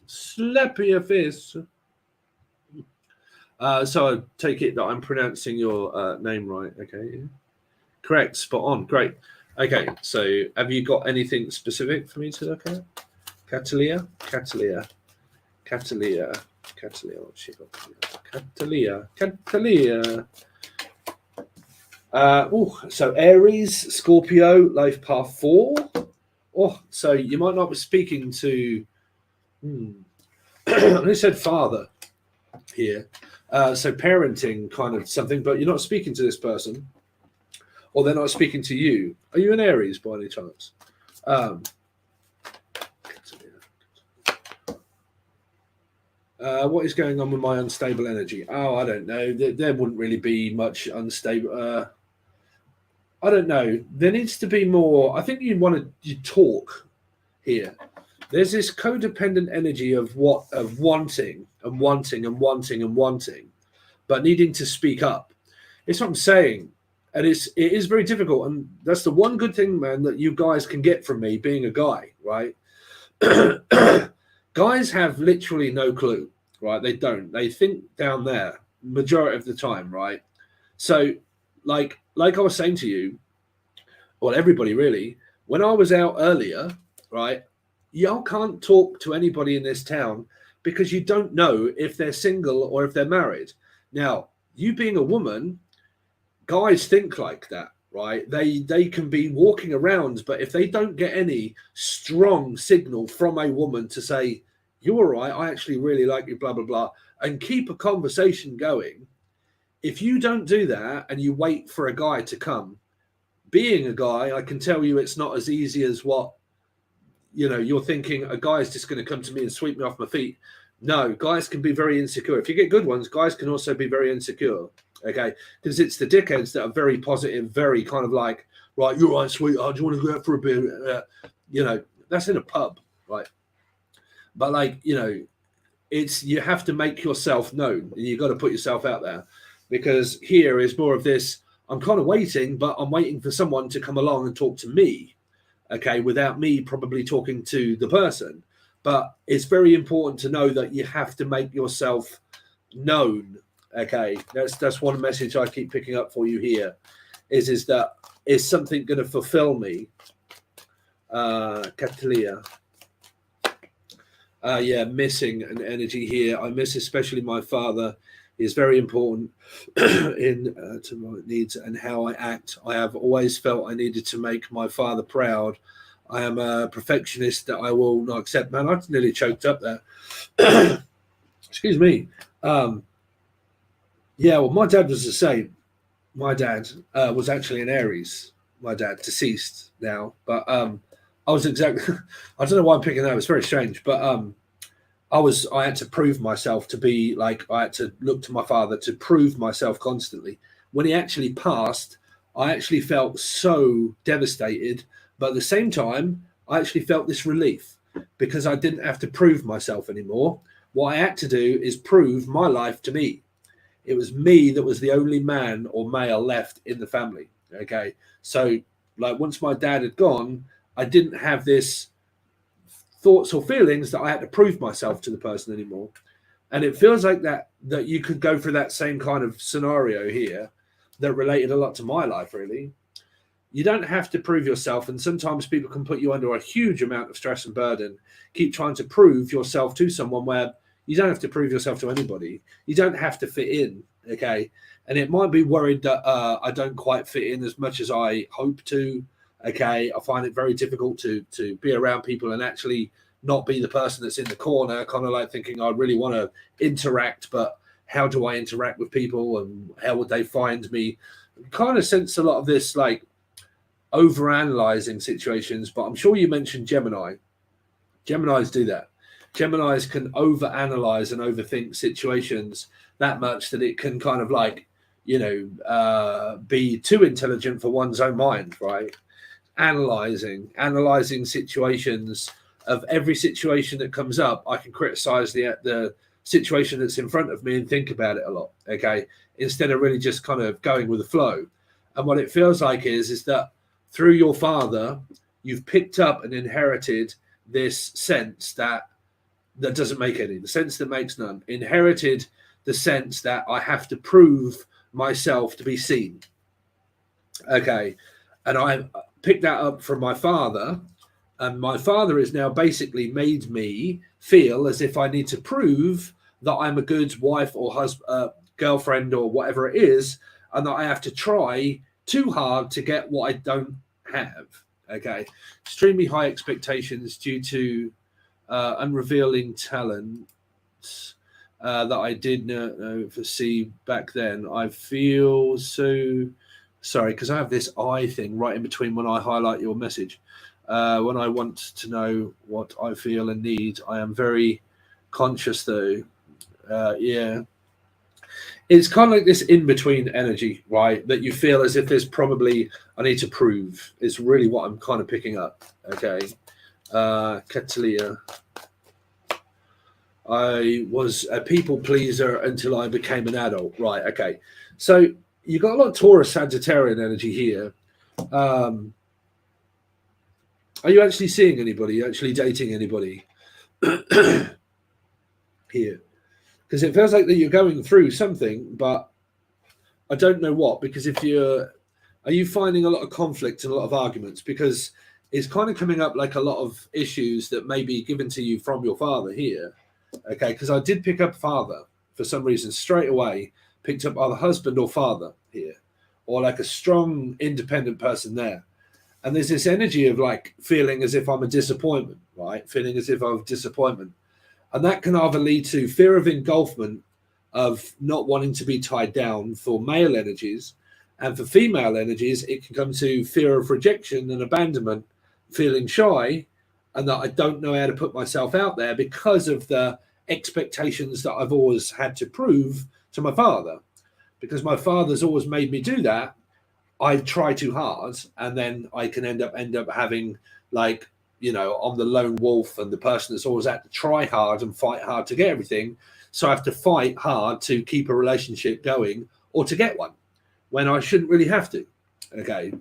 Slap your face. So I take it that I'm pronouncing your name right. Okay. Correct. Spot on. Great. Okay, so have you got anything specific for me to look at? Catalia. What's she got? Catalia. So Aries, Scorpio, life path 4. Oh, so you might not be speaking to. I said father here. So parenting kind of something, but you're not speaking to this person. Or they're not speaking to you. Are you an Aries by any chance? What is going on with my unstable energy? Oh, I don't know. There wouldn't really be much unstable. I don't know. There needs to be more. I think you talk here. There's this codependent energy of wanting, but needing to speak up. It's what I'm saying. And it is very difficult, and that's the one good thing, man, that you guys can get from me being a guy, right? Guys have literally no clue, right? They don't. They think down there majority of the time, right? So, like I was saying to you, well, everybody really, when I was out earlier, right? Y'all can't talk to anybody in this town because you don't know if they're single or if they're married. Now, you being a woman, guys think like that, right? They can be walking around, but if they don't get any strong signal from a woman to say, you're all right, I actually really like you, blah, blah, blah, and keep a conversation going, if you don't do that and you wait for a guy to come, being a guy, I can tell you it's not as easy as what, you're thinking a guy's just going to come to me and sweep me off my feet. No, guys can be very insecure. If you get good ones, guys can also be very insecure. Okay, because it's the dickheads that are very positive, very kind of like, right, you're right, sweetheart, do you want to go out for a beer? That's in a pub, right? But it's you have to make yourself known, and you got to put yourself out there, because here is more of this. I'm kind of waiting, but I'm waiting for someone to come along and talk to me, okay, without me probably talking to the person. But it's very important to know that you have to make yourself known. Okay, that's one message I keep picking up for you here, is that is something going to fulfill me? Catalia. Missing an energy here. I miss especially my father. He is very important to my needs and how I act. I have always felt I needed to make my father proud. I am a perfectionist that I will not accept. Man, I nearly choked up there. Excuse me. Yeah, well, my dad was the same. My dad was actually an Aries. My dad, deceased now, but I was exactly. I don't know why I'm picking that. It's very strange, but I had to prove myself to be like, I had to look to my father to prove myself constantly. When he actually passed, I actually felt so devastated, but at the same time, I actually felt this relief because I didn't have to prove myself anymore. What I had to do is prove my life to me. It was me that was the only man or male left in the family. Okay. So, like, once my dad had gone, I didn't have this thoughts or feelings that I had to prove myself to the person anymore. And it feels like that you could go through that same kind of scenario here that related a lot to my life, really. You don't have to prove yourself, and sometimes people can put you under a huge amount of stress and burden. Keep trying to prove yourself to someone where you don't have to prove yourself to anybody. You don't have to fit in, okay? And it might be worried that I don't quite fit in as much as I hope to. Okay, I find it very difficult to be around people and actually not be the person that's in the corner, kind of like thinking I really want to interact, but how do I interact with people and how would they find me? Kind of sense a lot of this like over analyzing situations, but I'm sure you mentioned Gemini. Geminis do that. Geminis can over analyze and overthink situations that much that it can kind of like, be too intelligent for one's own mind, right? Analyzing situations. Of every situation that comes up, I can criticize the situation that's in front of me and think about it a lot, okay, instead of really just kind of going with the flow. And what it feels like is that through your father, you've picked up and inherited this sense that doesn't make any, the sense that makes none, inherited the sense that I have to prove myself to be seen, okay. And I picked that up from my father, and my father has now basically made me feel as if I need to prove that I'm a good wife or husband, girlfriend or whatever it is, and that I have to try too hard to get what I don't have. Okay, extremely high expectations due to unrevealing talent that I did not foresee back then. I feel so sorry because I have this I thing right in between when I highlight your message. When I want to know what I feel and need, I am very conscious though. Yeah. It's kind of like this in between energy, right? That you feel as if there's probably, I need to prove, is really what I'm kind of picking up. Okay. Catalia. I was a people pleaser until I became an adult. Right. Okay. So you got a lot of Taurus Sagittarian energy here. Are you actually seeing anybody? Are you actually dating anybody here? Because it feels like that you're going through something, but I don't know what. Because are you finding a lot of conflict and a lot of arguments? Because it's kind of coming up like a lot of issues that may be given to you from your father here. Okay, because I did pick up father for some reason straight away, picked up either husband or father here, or like a strong independent person there. And there's this energy of like feeling as if I'm a disappointment, right? Feeling as if I'm a disappointment. And that can either lead to fear of engulfment, of not wanting to be tied down for male energies. And for female energies, it can come to fear of rejection and abandonment, feeling shy, and that I don't know how to put myself out there because of the expectations that I've always had to prove to my father. Because my father's always made me do that, I try too hard, and then I can end up having like, I'm the lone wolf and the person that's always had to try hard and fight hard to get everything. So I have to fight hard to keep a relationship going or to get one when I shouldn't really have to. Okay.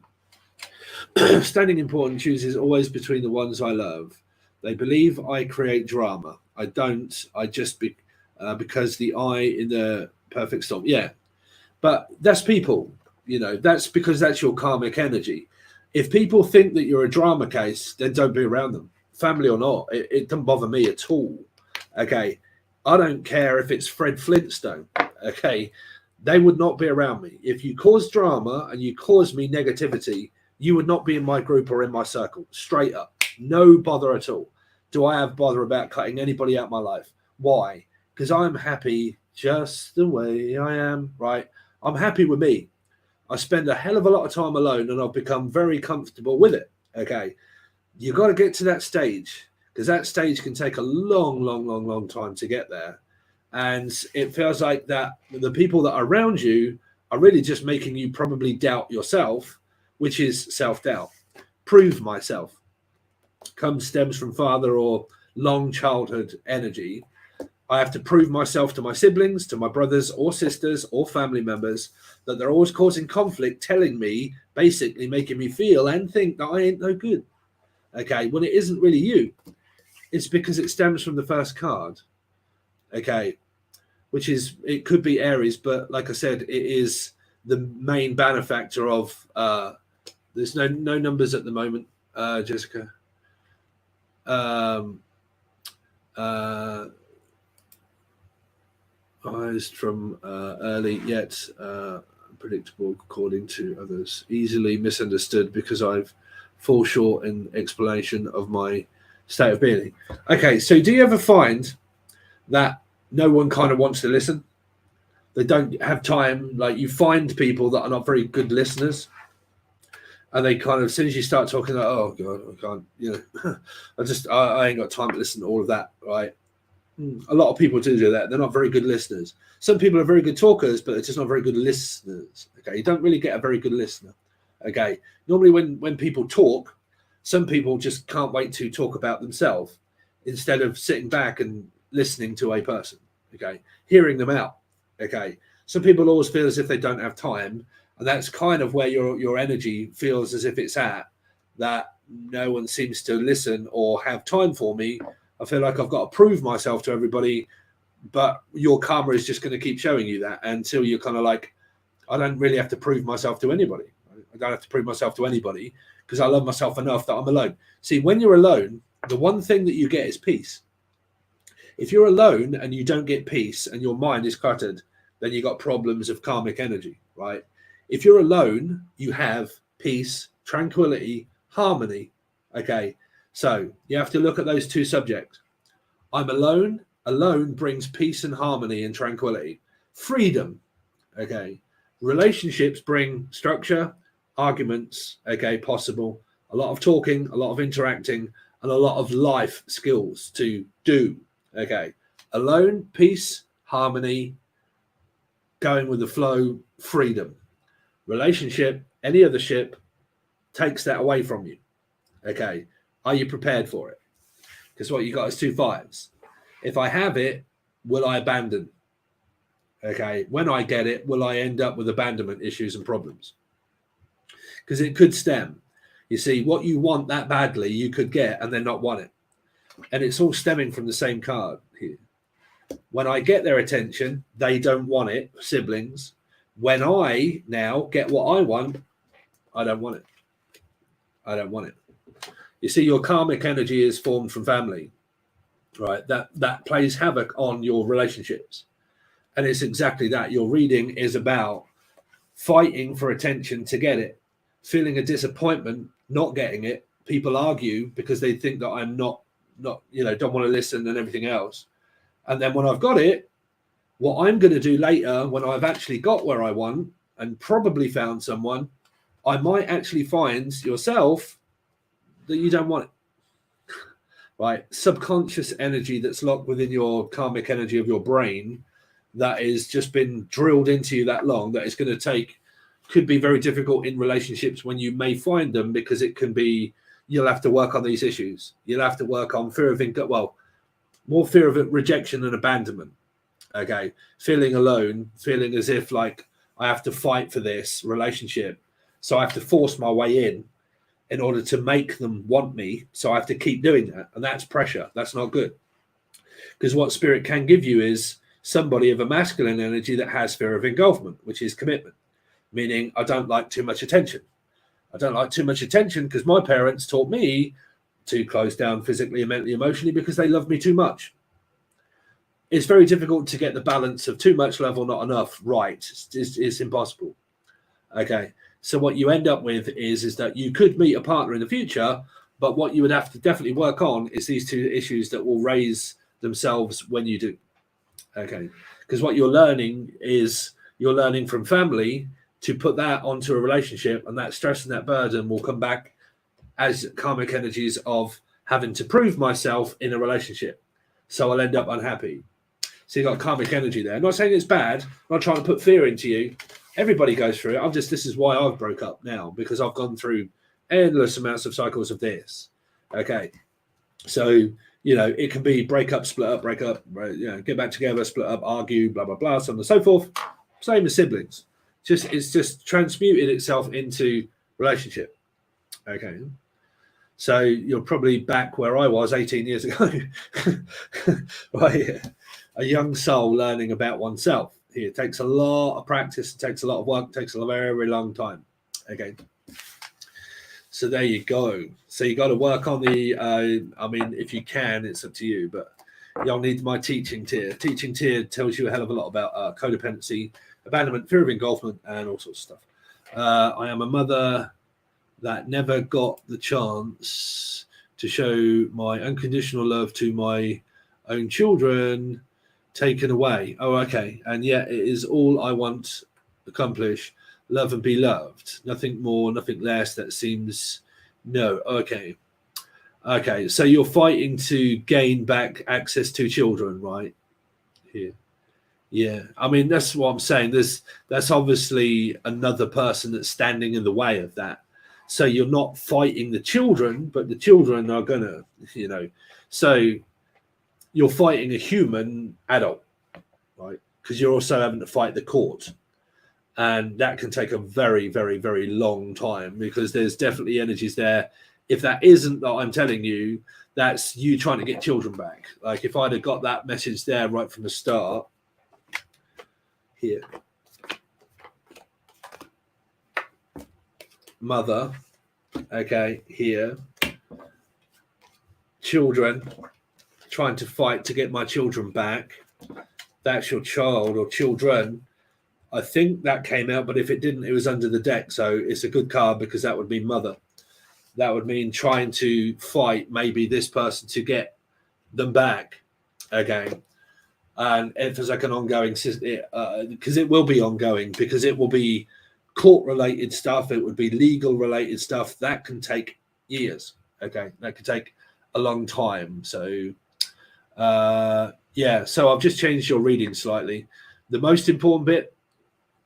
Standing important chooses always between the ones I love. They believe I create drama. I don't. I just because the I in the perfect storm. Yeah. But that's people. That's because that's your karmic energy. If people think that you're a drama case, then don't be around them, family or not. It doesn't bother me at all. Okay. I don't care if it's Fred Flintstone. Okay. They would not be around me. If you cause drama and you cause me negativity, you would not be in my group or in my circle. Straight up. No bother at all. Do I have bother about cutting anybody out of my life? Why? because I'm happy just the way I am, right? I'm happy with me. I spend a hell of a lot of time alone and I've become very comfortable with it. Okay. You got to get to that stage, because that stage can take a long time to get there. And it feels like that the people that are around you are really just making you probably doubt yourself, which is self-doubt. Prove myself stems from father or long childhood energy. I have to prove myself to my siblings, to my brothers or sisters or family members, that they're always causing conflict, telling me, basically making me feel and think that I ain't no good. Okay, when it isn't really you. It's because it stems from the first card. Okay, which is, it could be Aries, but like I said, it is the main benefactor of, there's no numbers at the moment, Jessica. Eyes from early yet predictable according to others, easily misunderstood because I've fall short in explanation of my state of being. Okay, so do you ever find that no one kind of wants to listen? They don't have time. Like, you find people that are not very good listeners, and they kind of, as soon as you start talking, like, oh god, I can't, you know, I ain't got time to listen to all of that, right? A lot of people do that. They're not very good listeners. Some people are very good talkers, but they're just not very good listeners. Okay, you don't really get a very good listener. Okay, normally when people talk, some people just can't wait to talk about themselves instead of sitting back and listening to a person. Okay, hearing them out. Okay, some people always feel as if they don't have time, and that's kind of where your energy feels as if it's at, that no one seems to listen or have time for me. I feel like I've got to prove myself to everybody, but your karma is just going to keep showing you that until you're kind of like, I don't really have to prove myself to anybody. I don't have to prove myself to anybody because I love myself enough that I'm alone. See, when you're alone, the one thing that you get is peace. If you're alone and you don't get peace and your mind is cluttered, then you got problems of karmic energy, right? If you're alone, you have peace, tranquility, harmony. Okay. So you have to look at those two subjects. I'm alone. Alone brings peace and harmony and tranquility. Freedom. Okay. Relationships bring structure, arguments, okay, possible. A lot of talking, a lot of interacting, and a lot of life skills to do. Okay. Alone, peace, harmony, going with the flow, freedom. Relationship, any other ship takes that away from you. Okay. Are you prepared for it? Because what you got is 2 5s. If I have it, will I abandon? Okay. When I get it, will I end up with abandonment issues and problems? Because it could stem. You see, what you want that badly, you could get and then not want it. And it's all stemming from the same card here. When I get their attention, they don't want it, siblings. When I now get what I want, I don't want it. I don't want it. You see, your karmic energy is formed from family, right? That plays havoc on your relationships. And it's exactly that. Your reading is about fighting for attention to get it, feeling a disappointment, not getting it. People argue because they think that I'm not, don't want to listen and everything else. And then when I've got it, what I'm going to do later, when I've actually got where I want and probably found someone, I might actually find yourself that you don't want it, right? Subconscious energy that's locked within your karmic energy of your brain that has just been drilled into you that long, that it's going to could be very difficult in relationships when you may find them, because it can be, you'll have to work on these issues. You'll have to work on fear of, more fear of rejection and abandonment. Okay. Feeling alone, feeling as if like I have to fight for this relationship. So I have to force my way in order to make them want me. So I have to keep doing that. And that's pressure. That's not good. Because what spirit can give you is somebody of a masculine energy that has fear of engulfment, which is commitment, meaning I don't like too much attention. I don't like too much attention because my parents taught me to close down physically and mentally, emotionally, because they love me too much. It's very difficult to get the balance of too much love or not enough right. It's impossible. Okay. So what you end up with is that you could meet a partner in the future, but what you would have to definitely work on is these two issues that will raise themselves when you do. Okay, because what you're learning is you're learning from family to put that onto a relationship, and that stress and that burden will come back as karmic energies of having to prove myself in a relationship. So I'll end up unhappy. So you've got karmic energy there. I'm not saying it's bad. I'm not trying to put fear into you. Everybody goes through it. This is why I've broke up now, because I've gone through endless amounts of cycles of this. Okay. So, it can be break up, split up, break up, get back together, split up, argue, blah, blah, blah, so on and so forth. Same as siblings. It's just transmuted itself into relationship. Okay. So you're probably back where I was 18 years ago. Right. A young soul learning about oneself. It takes a lot of practice, it takes a lot of work, it takes a very, very long time. Okay. So there you go. So you got to work on the, if you can, it's up to you, but you'll need my teaching tier. Teaching tier tells you a hell of a lot about codependency, abandonment, fear of engulfment, and all sorts of stuff. I am a mother that never got the chance to show my unconditional love to my own children, taken away. Oh, okay. And yet it is all I want to accomplish. Love and be loved. Nothing more, nothing less. That seems no. Okay. So you're fighting to gain back access to children, right? Here. Yeah. That's what I'm saying. That's obviously another person that's standing in the way of that. So you're not fighting the children, but the children are gonna, So you're fighting a human adult, right? Because you're also having to fight the court. And that can take a very, very, very long time, because there's definitely energies there. If that isn't that I'm telling you, that's you trying to get children back. Like if I'd have got that message there right from the start. Here. Mother. Okay, here. Children. Trying to fight to get my children back. That's your child or children. I think that came out, but if it didn't, it was under the deck. So it's a good card, because that would mean mother. That would mean trying to fight maybe this person to get them back again. And if it's like an ongoing, because it will be ongoing, because it will be court-related stuff. It would be legal-related stuff. That can take years. Okay, that could take a long time. So, so I've just changed your reading slightly. The most important bit,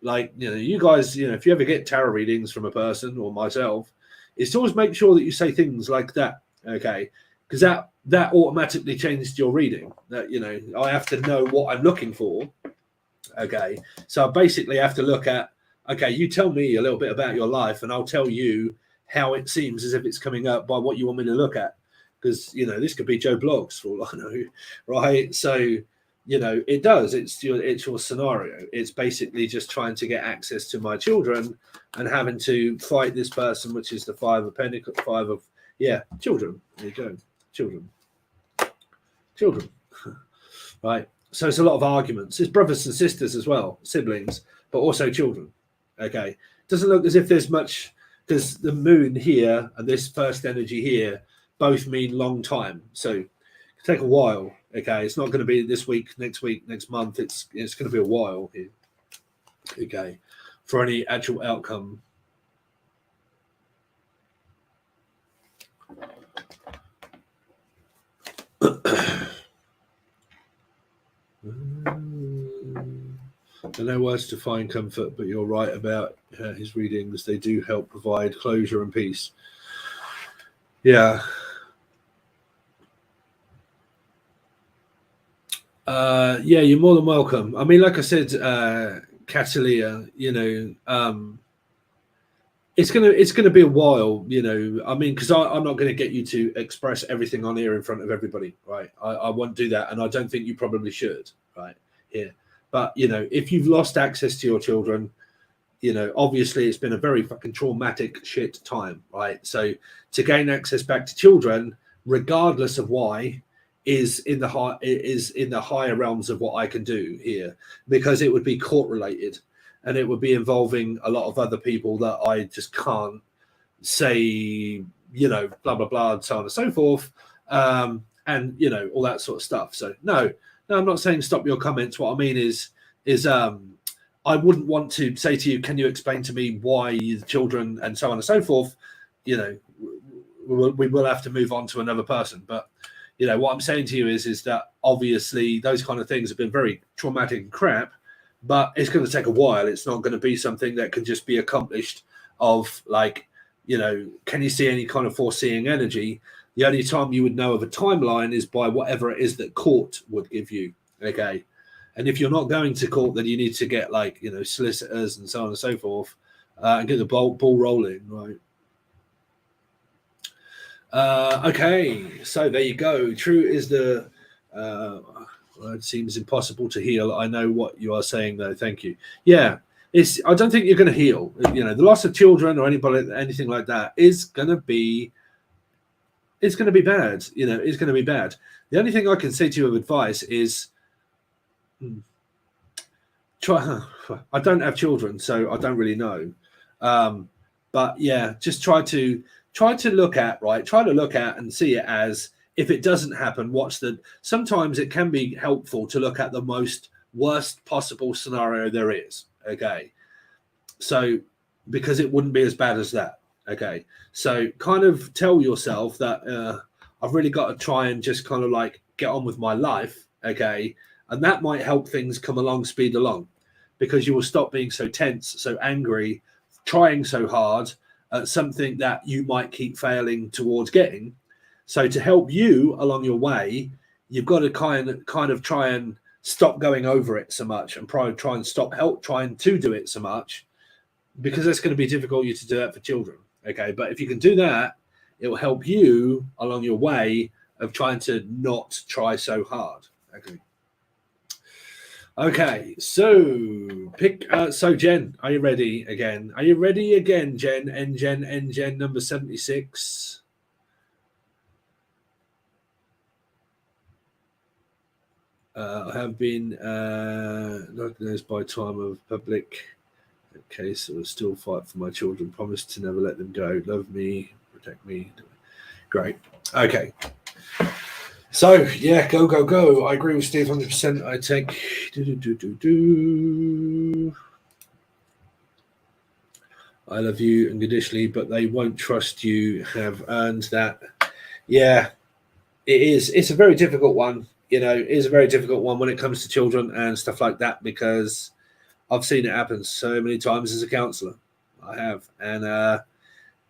you guys, if you ever get tarot readings from a person or myself, is to always make sure that you say things like that, okay? Because that automatically changed your reading. That, I have to know what I'm looking for, okay? So I basically have to look at, okay, you tell me a little bit about your life, and I'll tell you how it seems as if it's coming up by what you want me to look at. Because, this could be Joe Blogs for all I know, right? So, it does. It's your scenario. It's basically just trying to get access to my children and having to fight this person, which is the Five of Pentacles, children. There you go, children, right? So it's a lot of arguments. It's brothers and sisters as well, siblings, but also children. Okay, doesn't look as if there's much, because the moon here and this first energy here both mean long time. So it can take a while. Okay, it's not going to be this week, next month. It's going to be a while here. Okay, for any actual outcome. There are no words to find comfort, but you're right about his readings. They do help provide closure and peace. Yeah. You're more than welcome. Like I said, Catalia, it's gonna be a while, because I'm not going to get you to express everything on here in front of everybody, right? I won't do that, and I don't think you probably should, right? Here, but if you've lost access to your children, obviously it's been a very fucking traumatic shit time, right? So to gain access back to children, regardless of why, is in the higher realms of what I can do here, because it would be court related, and it would be involving a lot of other people that I just can't say, blah blah blah, and so on and so forth, and all that sort of stuff. So no, No, I'm not saying stop your comments. What I mean is I wouldn't want to say to you, can you explain to me why the children and so on and so forth? You know, we will have to move on to another person. But, you know, what I'm saying to you is that obviously those kind of things have been very traumatic and crap, but it's going to take a while. It's not going to be something that can just be accomplished of like, you know, can you see any kind of foreseeing energy? The only time you would know of a timeline is by whatever it is that court would give you. Okay. And if you're not going to court, then you need to get like, you know, solicitors and so on and so forth and get the ball rolling, right? Okay, so there you go. True is the it seems impossible to heal. I know what you are saying, though. Thank you. Yeah, I don't think you're going to heal. You know, the loss of children or anybody, anything like that, is going to be. It's going to be bad. You know, it's going to be bad. The only thing I can say to you of advice is try. I don't have children, so I don't really know. But yeah, just try to look at and see it as, if it doesn't happen, sometimes it can be helpful to look at the most worst possible scenario there is. Okay. So, because it wouldn't be as bad as that. Okay. So kind of tell yourself that I've really got to try and just kind of like get on with my life. Okay. And that might help things come along, speed along, because you will stop being so tense, so angry, trying so hard at something that you might keep failing towards getting. So to help you along your way, you've got to kind of try and stop going over it so much, and probably try and stop trying to do it so much, because that's going to be difficult for you to do that for children. Okay, but if you can do that, it will help you along your way of trying to not try so hard. Okay. Okay, so so Jen, are you ready again? Are you ready again, Jen? NGen number 76. I have been recognized by time of public. Okay, so I'll still fight for my children. Promise to never let them go. Love me, protect me. Great. Okay. So yeah, go. I agree with Steve 100%. I take I love you unconditionally, but they won't trust you. Have earned that. Yeah, it is. It's a very difficult one. You know, it is a very difficult one when it comes to children and stuff like that, because I've seen it happen so many times as a counsellor. I have, and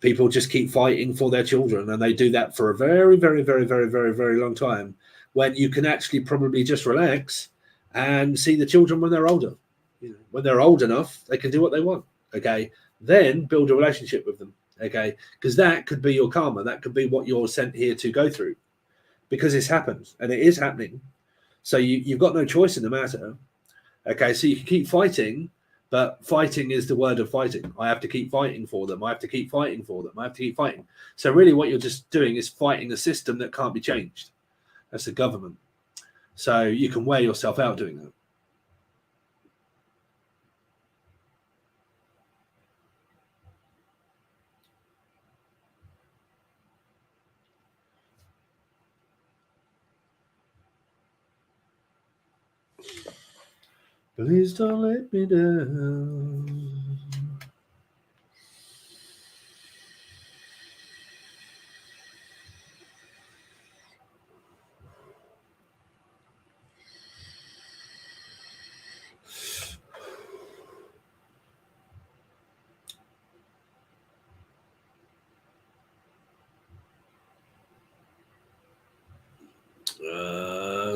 people just keep fighting for their children, and they do that for a very, very, very, very, very, very long time, when you can actually probably just relax and see the children when they're older. You know, when they're old enough, they can do what they want. Okay, then build a relationship with them. Okay, because that could be your karma. That could be what you're sent here to go through, because it's happened and it is happening. So you've got no choice in the matter. Okay, so you can keep fighting. But fighting is the word of fighting. I have to keep fighting for them. I have to keep fighting for them. I have to keep fighting. So really what you're just doing is fighting a system that can't be changed. That's the government. So you can wear yourself out doing that. Please don't let me down.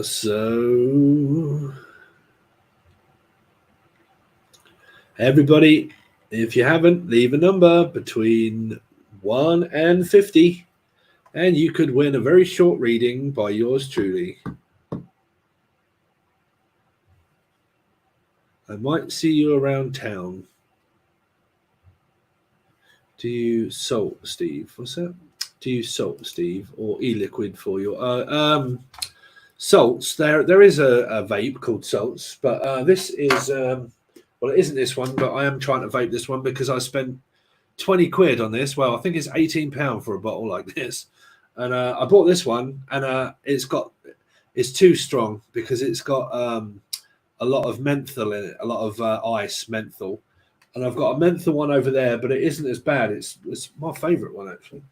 So everybody, if you haven't, leave a number between 1 and 50, and you could win a very short reading by yours truly. I might see you around town. Do you salt, Steve? What's that? Do you salt, Steve, or e-liquid for your salts? There is a vape called salts, but this is well, it isn't this one, but I am trying to vape this one because I spent 20 quid on this. Well, I think it's £18 for a bottle like this, and I bought this one, and it's got is too strong because it's got a lot of menthol in it, a lot of ice menthol, and I've got a menthol one over there, but it isn't as bad. It's my favourite one actually.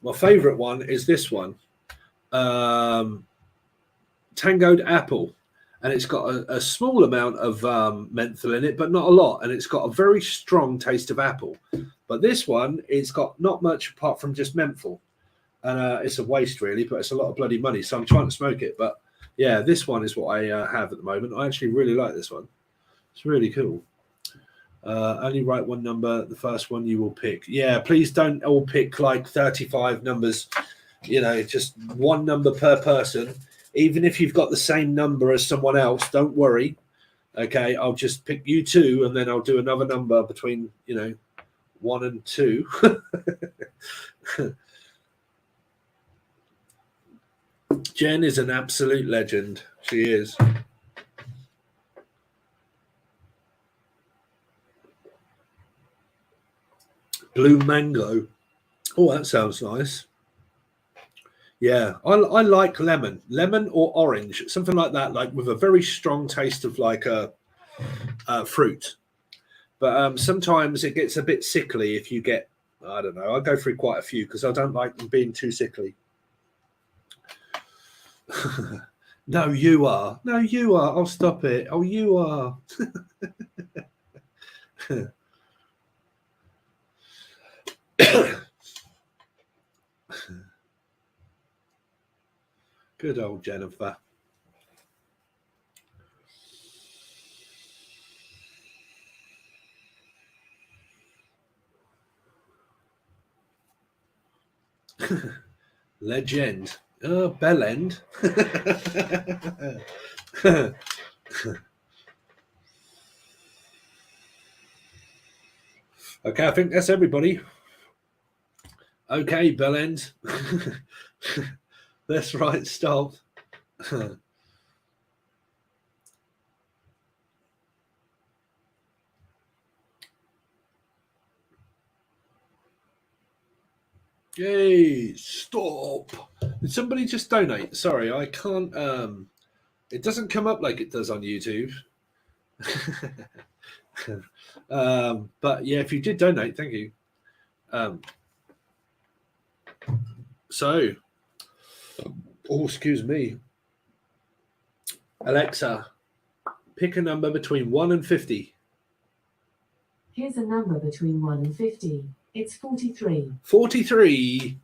My favourite one is this one, Tangoed Apple, and it's got a small amount of menthol in it, but not a lot, and it's got a very strong taste of apple. But this one, it's got not much apart from just menthol, and it's a waste really, but it's a lot of bloody money, so I'm trying to smoke it. But yeah, this one is what I have at the moment. I actually really like this one. It's really cool. Only write one number, the first one you will pick. Yeah, please don't all pick like 35 numbers, you know, just one number per person. Even if you've got the same number as someone else, don't worry. Okay, I'll just pick you two, and then I'll do another number between, you know, 1 and 2. Jen is an absolute legend. She is. Blue mango. Oh, that sounds nice. Yeah, I like lemon or orange, something like that, like with a very strong taste of like a fruit. But sometimes it gets a bit sickly if you get, I don't know, I go through quite a few because I don't like them being too sickly. No, you are. No, you are. I'll stop it. Oh, you are. Good old Jennifer. Legend. Oh, Bellend. Okay, I think that's everybody. Okay, Bellend. That's right, stop. Yay, stop. Did somebody just donate? Sorry, I can't it doesn't come up like it does on YouTube. But yeah, if you did donate, thank you. So, oh, excuse me. Alexa, pick a number between 1 and 50. Here's a number between 1 and 50. It's 43. 43.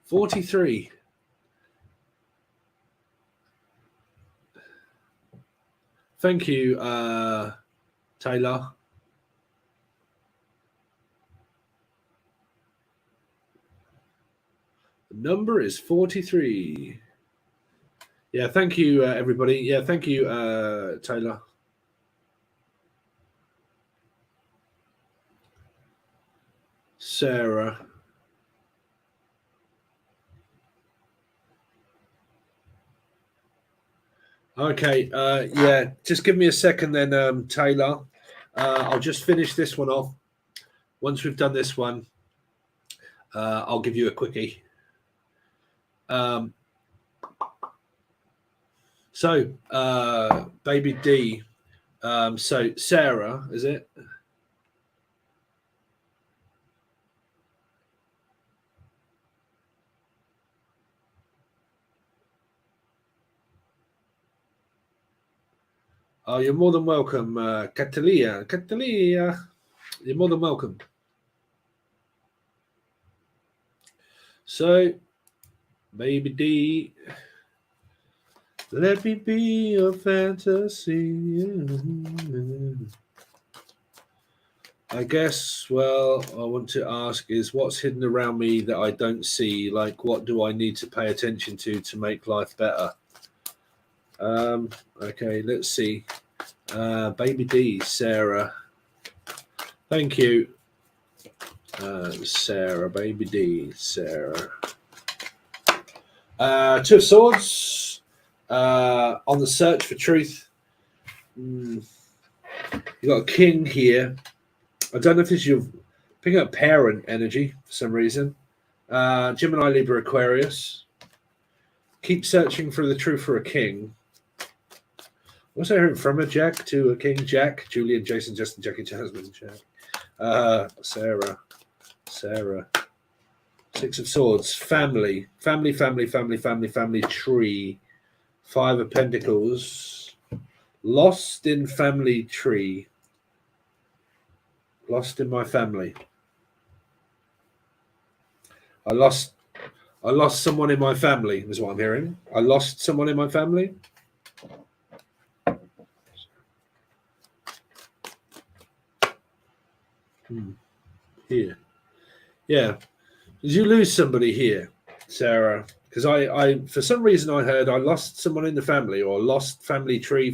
43. Thank you, Taylor. The number is 43. Yeah, thank you, everybody. Yeah, thank you, Taylor. Sarah. Okay, yeah, just give me a second then, Taylor. I'll just finish this one off. Once we've done this one, I'll give you a quickie. So, Baby D. So, Sarah, is it? Oh, you're more than welcome, Catalia. Catalia, you're more than welcome. So, Baby D, let me be your fantasy. I guess, well, I want to ask is what's hidden around me that I don't see? Like, what do I need to pay attention to make life better? Okay, let's see. Baby D, Sarah. Thank you. Sarah, Baby D, Sarah. Two of Swords. On the search for truth. You got a king here. I don't know if this is your picking up parent energy for some reason. Gemini, Libra, Aquarius. Keep searching for the truth for a king. What's I heard from a Jack to a king? Jack, Julian, Jason, Justin, Jackie, Jasmine, Jack. Sarah. Six of Swords. Family, tree. Five of Pentacles. Lost in family tree. Lost in my family. I lost someone in my family, is what I'm hearing. I lost someone in my family. Here. Yeah. Did you lose somebody here, Sarah? Because I for some reason I heard I lost someone in the family, or lost family tree,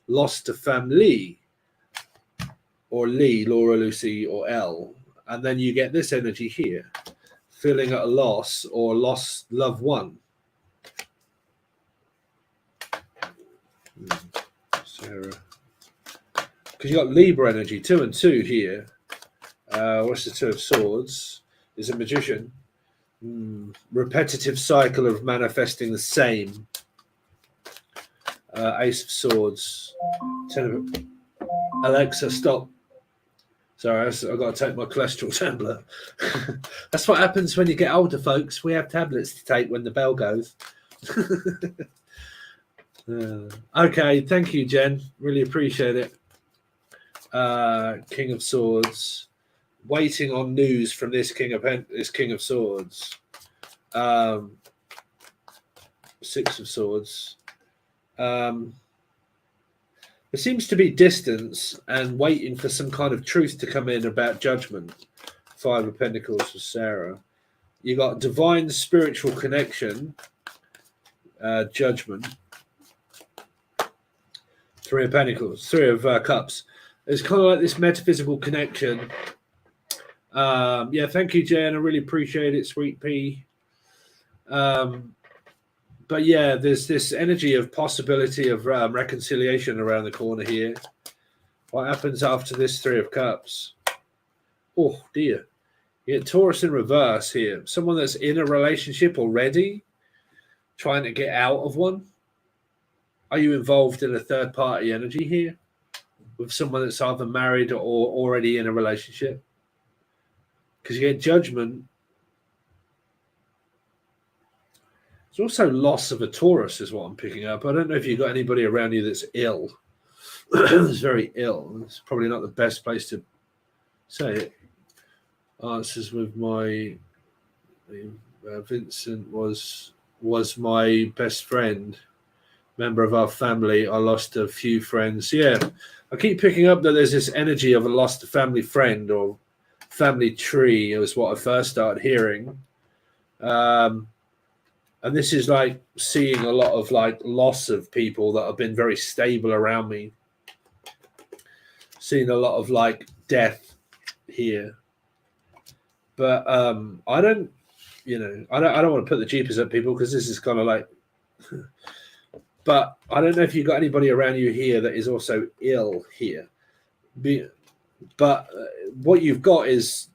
lost a family, or Lee, Laura, Lucy, or L. And then you get this energy here, feeling at a loss or lost loved one. Sarah. Because you got Libra energy, 2 and 2 here. What's the Two of Swords? Is a magician. Repetitive cycle of manifesting the same. Ace of Swords. Alexa, stop. Sorry, I've got to take my cholesterol tablet. That's what happens when you get older, folks. We have tablets to take when the bell goes. Okay, thank you, Jen. Really appreciate it. King of Swords. Waiting on news from this King of Swords. Six of Swords. There seems to be distance and waiting for some kind of truth to come in about judgment. Five of Pentacles for Sarah. You got divine spiritual connection. Judgment. Three of Pentacles. Three of Cups. It's kind of like this metaphysical connection. Yeah, thank you, Jen. I really appreciate it, Sweet Pea. But yeah, there's this energy of possibility of reconciliation around the corner here. What happens after this Three of Cups? Oh, dear. You get Taurus in reverse here. Someone that's in a relationship already, trying to get out of one. Are you involved in a third-party energy here with someone that's either married or already in a relationship? Because you get Judgment. There's also loss of a Taurus is what I'm picking up. I don't know if you've got anybody around you that's ill. It's very ill. It's probably not the best place to say it. Answers with my Vincent was my best friend, member of our family. I lost a few friends. Yeah, I keep picking up that there's this energy of a lost family friend or family tree. It was what I first started hearing. And this is like seeing a lot of like loss of people that have been very stable around me. Seeing a lot of like death here. But I don't want to put the jeepers at people because this is kind of like, but I don't know if you've got anybody around you here that is also ill here. But what you've got is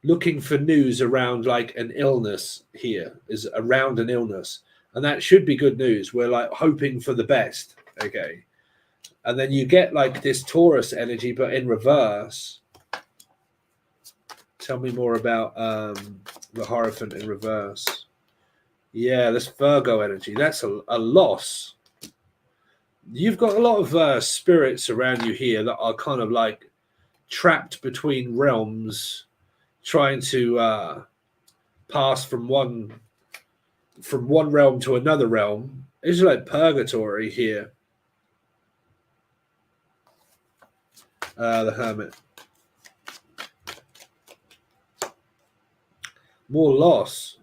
looking for news around like an illness here, is around an illness. And that should be good news. We're like hoping for the best. Okay. And then you get like this Taurus energy, but in reverse. Tell me more about the Hierophant in reverse. Yeah, this Virgo energy. That's a loss. You've got a lot of spirits around you here that are kind of like trapped between realms, trying to pass from one realm to another realm. It's like purgatory here. The Hermit. More loss.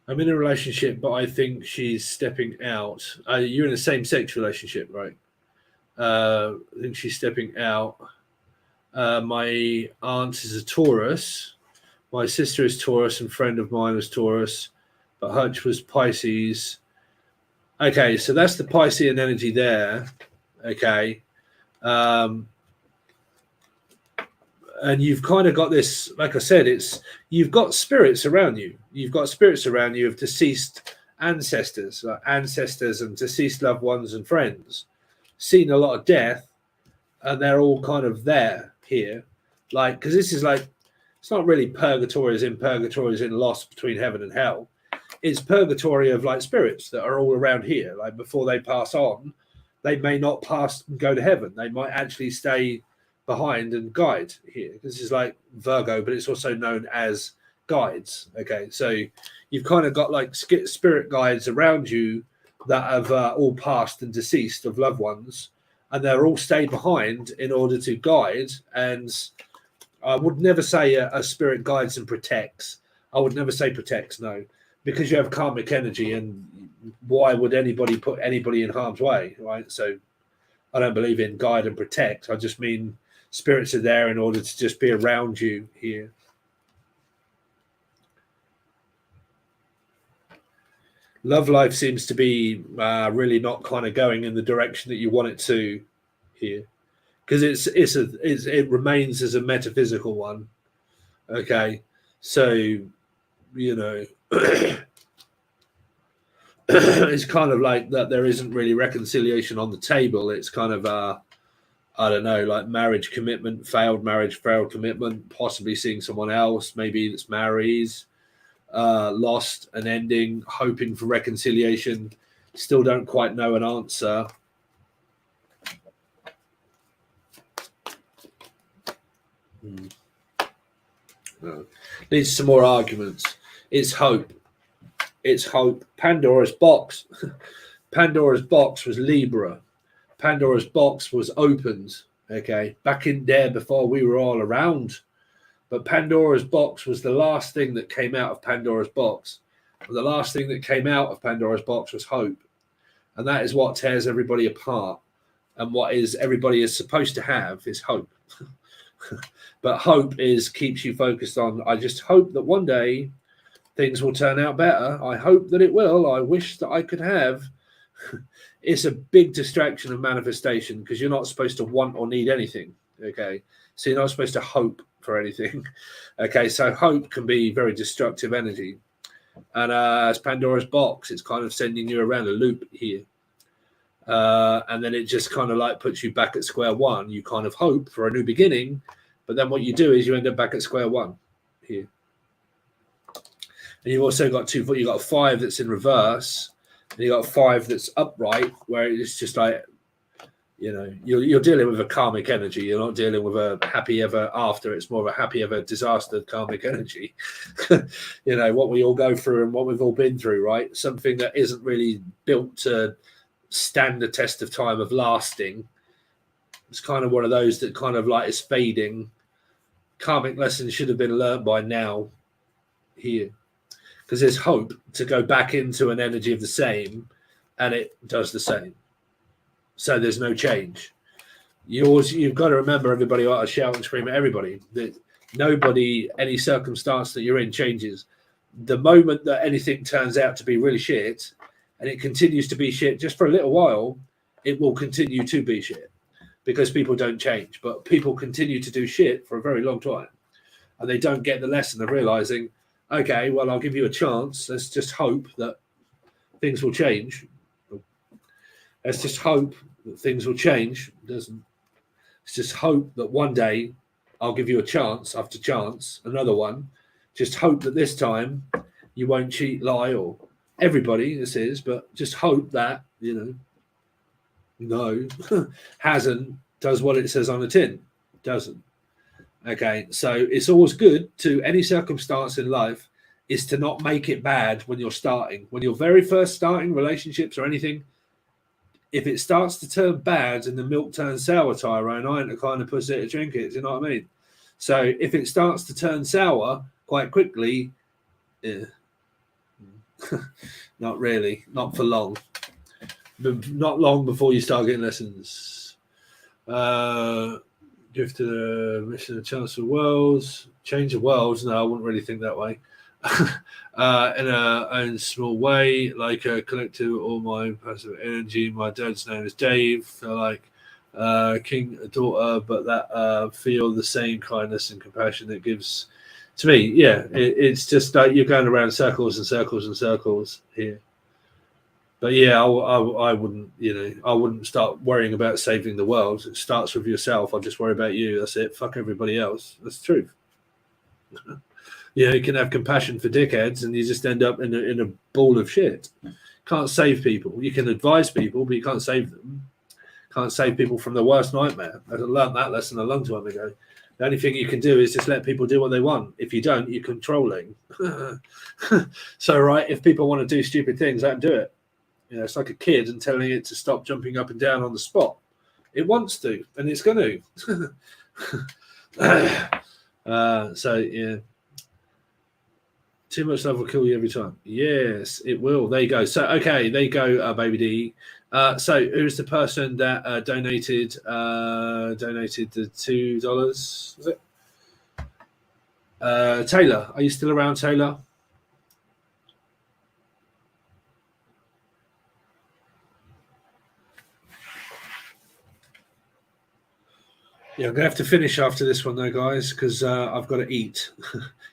I'm in a relationship, but I think she's stepping out. You're in a same-sex relationship, right? I think she's stepping out. My aunt is a Taurus. My sister is Taurus, and a friend of mine was Taurus, but Hutch was Pisces. Okay, so that's the Piscean energy there. Okay. And you've kind of got this, like I said, you've got spirits around you. You've got spirits around you of deceased ancestors, like ancestors and deceased loved ones and friends, seen a lot of death, and they're all kind of there here. Like, because this is like, it's not really purgatory as in lost between heaven and hell. It's purgatory of like spirits that are all around here. Like before they pass on, they may not pass and go to heaven. They might actually stay behind and guide here. This is like Virgo, but it's also known as guides. Okay, so you've kind of got like spirit guides around you that have all passed and deceased of loved ones, and they're all stay behind in order to guide. And I would never say a spirit guides and protects. I would never say protects, no, because you have karmic energy, and why would anybody put anybody in harm's way, right? So I don't believe in guide and protect. I just mean spirits are there in order to just be around you here. Love life seems to be really not kind of going in the direction that you want it to here, because it remains as a metaphysical one. Okay, so you know it's kind of like that there isn't really reconciliation on the table. It's kind of I don't know, like marriage commitment, failed marriage, failed commitment, possibly seeing someone else, maybe that's marries, lost an ending, hoping for reconciliation, still don't quite know an answer. Needs some more arguments. It's hope. It's hope. Pandora's box. Pandora's box was Libra. Pandora's box was opened, okay, back in there before we were all around. But Pandora's box was the last thing that came out of Pandora's box. And the last thing that came out of Pandora's box was hope. And that is what tears everybody apart. And what is everybody is supposed to have is hope. But hope keeps you focused on, I just hope that one day things will turn out better. I hope that it will. I wish that I could have. It's a big distraction of manifestation, because you're not supposed to want or need anything. Okay, so you're not supposed to hope for anything. Okay, so hope can be very destructive energy, and as Pandora's box, it's kind of sending you around a loop here, and then it just kind of like puts you back at square one. You kind of hope for a new beginning, but then what you do is you end up back at square one here. And you've also got you've got a 5 that's in reverse. And you got 5 that's upright, where it's just like, you know, you're dealing with a karmic energy. You're not dealing with a happy ever after. It's more of a happy ever disaster karmic energy. You know, what we all go through and what we've all been through, right? Something that isn't really built to stand the test of time of lasting. It's kind of one of those that kind of like is fading. Karmic lessons should have been learned by now here. Because there's hope to go back into an energy of the same, and it does the same. So there's no change. You've got to remember, everybody ought to shout and scream at everybody, that nobody, any circumstance that you're in changes. The moment that anything turns out to be really shit, and it continues to be shit just for a little while, it will continue to be shit, because people don't change. But people continue to do shit for a very long time, and they don't get the lesson of realizing, okay, well, I'll give you a chance. Let's just hope that things will change. Let's just hope that things will change. Let's just hope that one day I'll give you a chance after chance, another one. Just hope that this time you won't cheat, lie, or everybody, this is, but just hope that, you know, no, hasn't, does what it says on the tin. Doesn't. Okay, so it's always good to any circumstance in life is to not make it bad when you're starting. When you're very first starting relationships or anything, if it starts to turn bad and the milk turns sour, Tyrone, I ain't the kind of pussy to drink it. Do you know what I mean? So if it starts to turn sour quite quickly, not really, not for long. Not long before you start getting lessons. Give to the mission a chance of worlds, change the worlds. No, I wouldn't really think that way. In a own small way, like a collective all my passive energy. My dad's name is Dave. So like king, a daughter, but that feel the same kindness and compassion that gives to me. Yeah, it's just like you're going around circles and circles and circles here. But yeah, I wouldn't, I wouldn't start worrying about saving the world. It starts with yourself. I'll just worry about you. That's it. Fuck everybody else. That's the truth. You can have compassion for dickheads, and you just end up in a ball of shit. Can't save people. You can advise people, but you can't save them. Can't save people from the worst nightmare. I learned that lesson a long time ago. The only thing you can do is just let people do what they want. If you don't, you're controlling. So, right, if people want to do stupid things, let them do it. It's like a kid and telling it to stop jumping up and down on the spot. It wants to, and it's going to. So, yeah. Too much love will kill you every time. Yes, it will. There you go. So, okay, there you go, Baby D. So, who's the person that donated the $2? Was it? Taylor. Are you still around, Taylor? Yeah, I'm going to have to finish after this one, though, guys, because I've got to eat.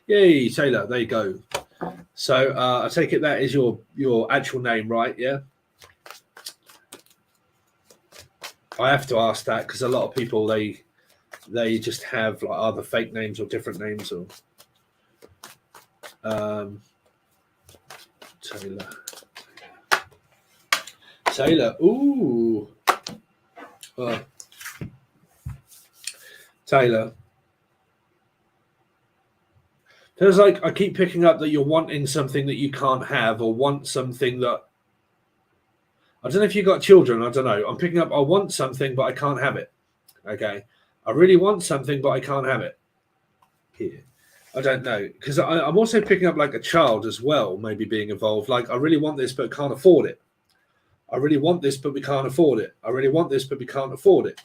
Yay, Taylor. There you go. So I take it that is your actual name, right? Yeah. I have to ask that because a lot of people, they just have like either fake names or different names. Or Taylor. Ooh. Taylor. Feels like I keep picking up that you're wanting something that you can't have, or want something that I don't know if you've got children. I don't know. I'm picking up I want something, but I can't have it. Okay. I really want something, but I can't have it. Here. I don't know. Because I'm also picking up like a child as well, maybe being involved. Like, I really want this, but can't afford it. I really want this, but we can't afford it. I really want this, but we can't afford it.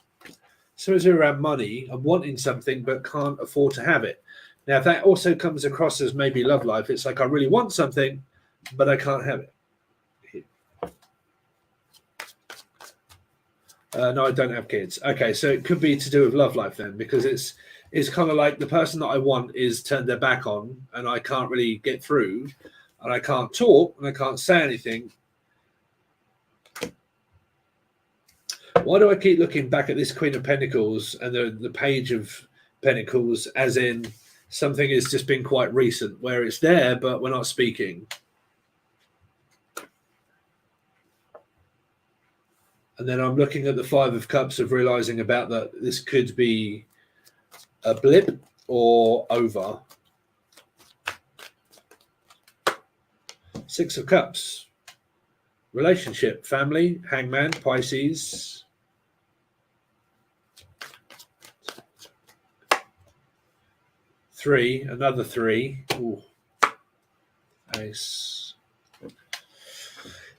So it's around money. I'm wanting something, but can't afford to have it. Now, if that also comes across as maybe love life, it's like I really want something, but I can't have it. No, I don't have kids. Okay, so it could be to do with love life then, because it's kind of like the person that I want is turned their back on, and I can't really get through, and I can't talk, and I can't say anything. Why do I keep looking back at this Queen of Pentacles and the Page of Pentacles as in something has just been quite recent, where it's there, but we're not speaking? And then I'm looking at the Five of Cups of realizing about that this could be a blip or over. Six of Cups. Relationship, family, Hangman, Pisces. Three, another three. Ooh. Ace.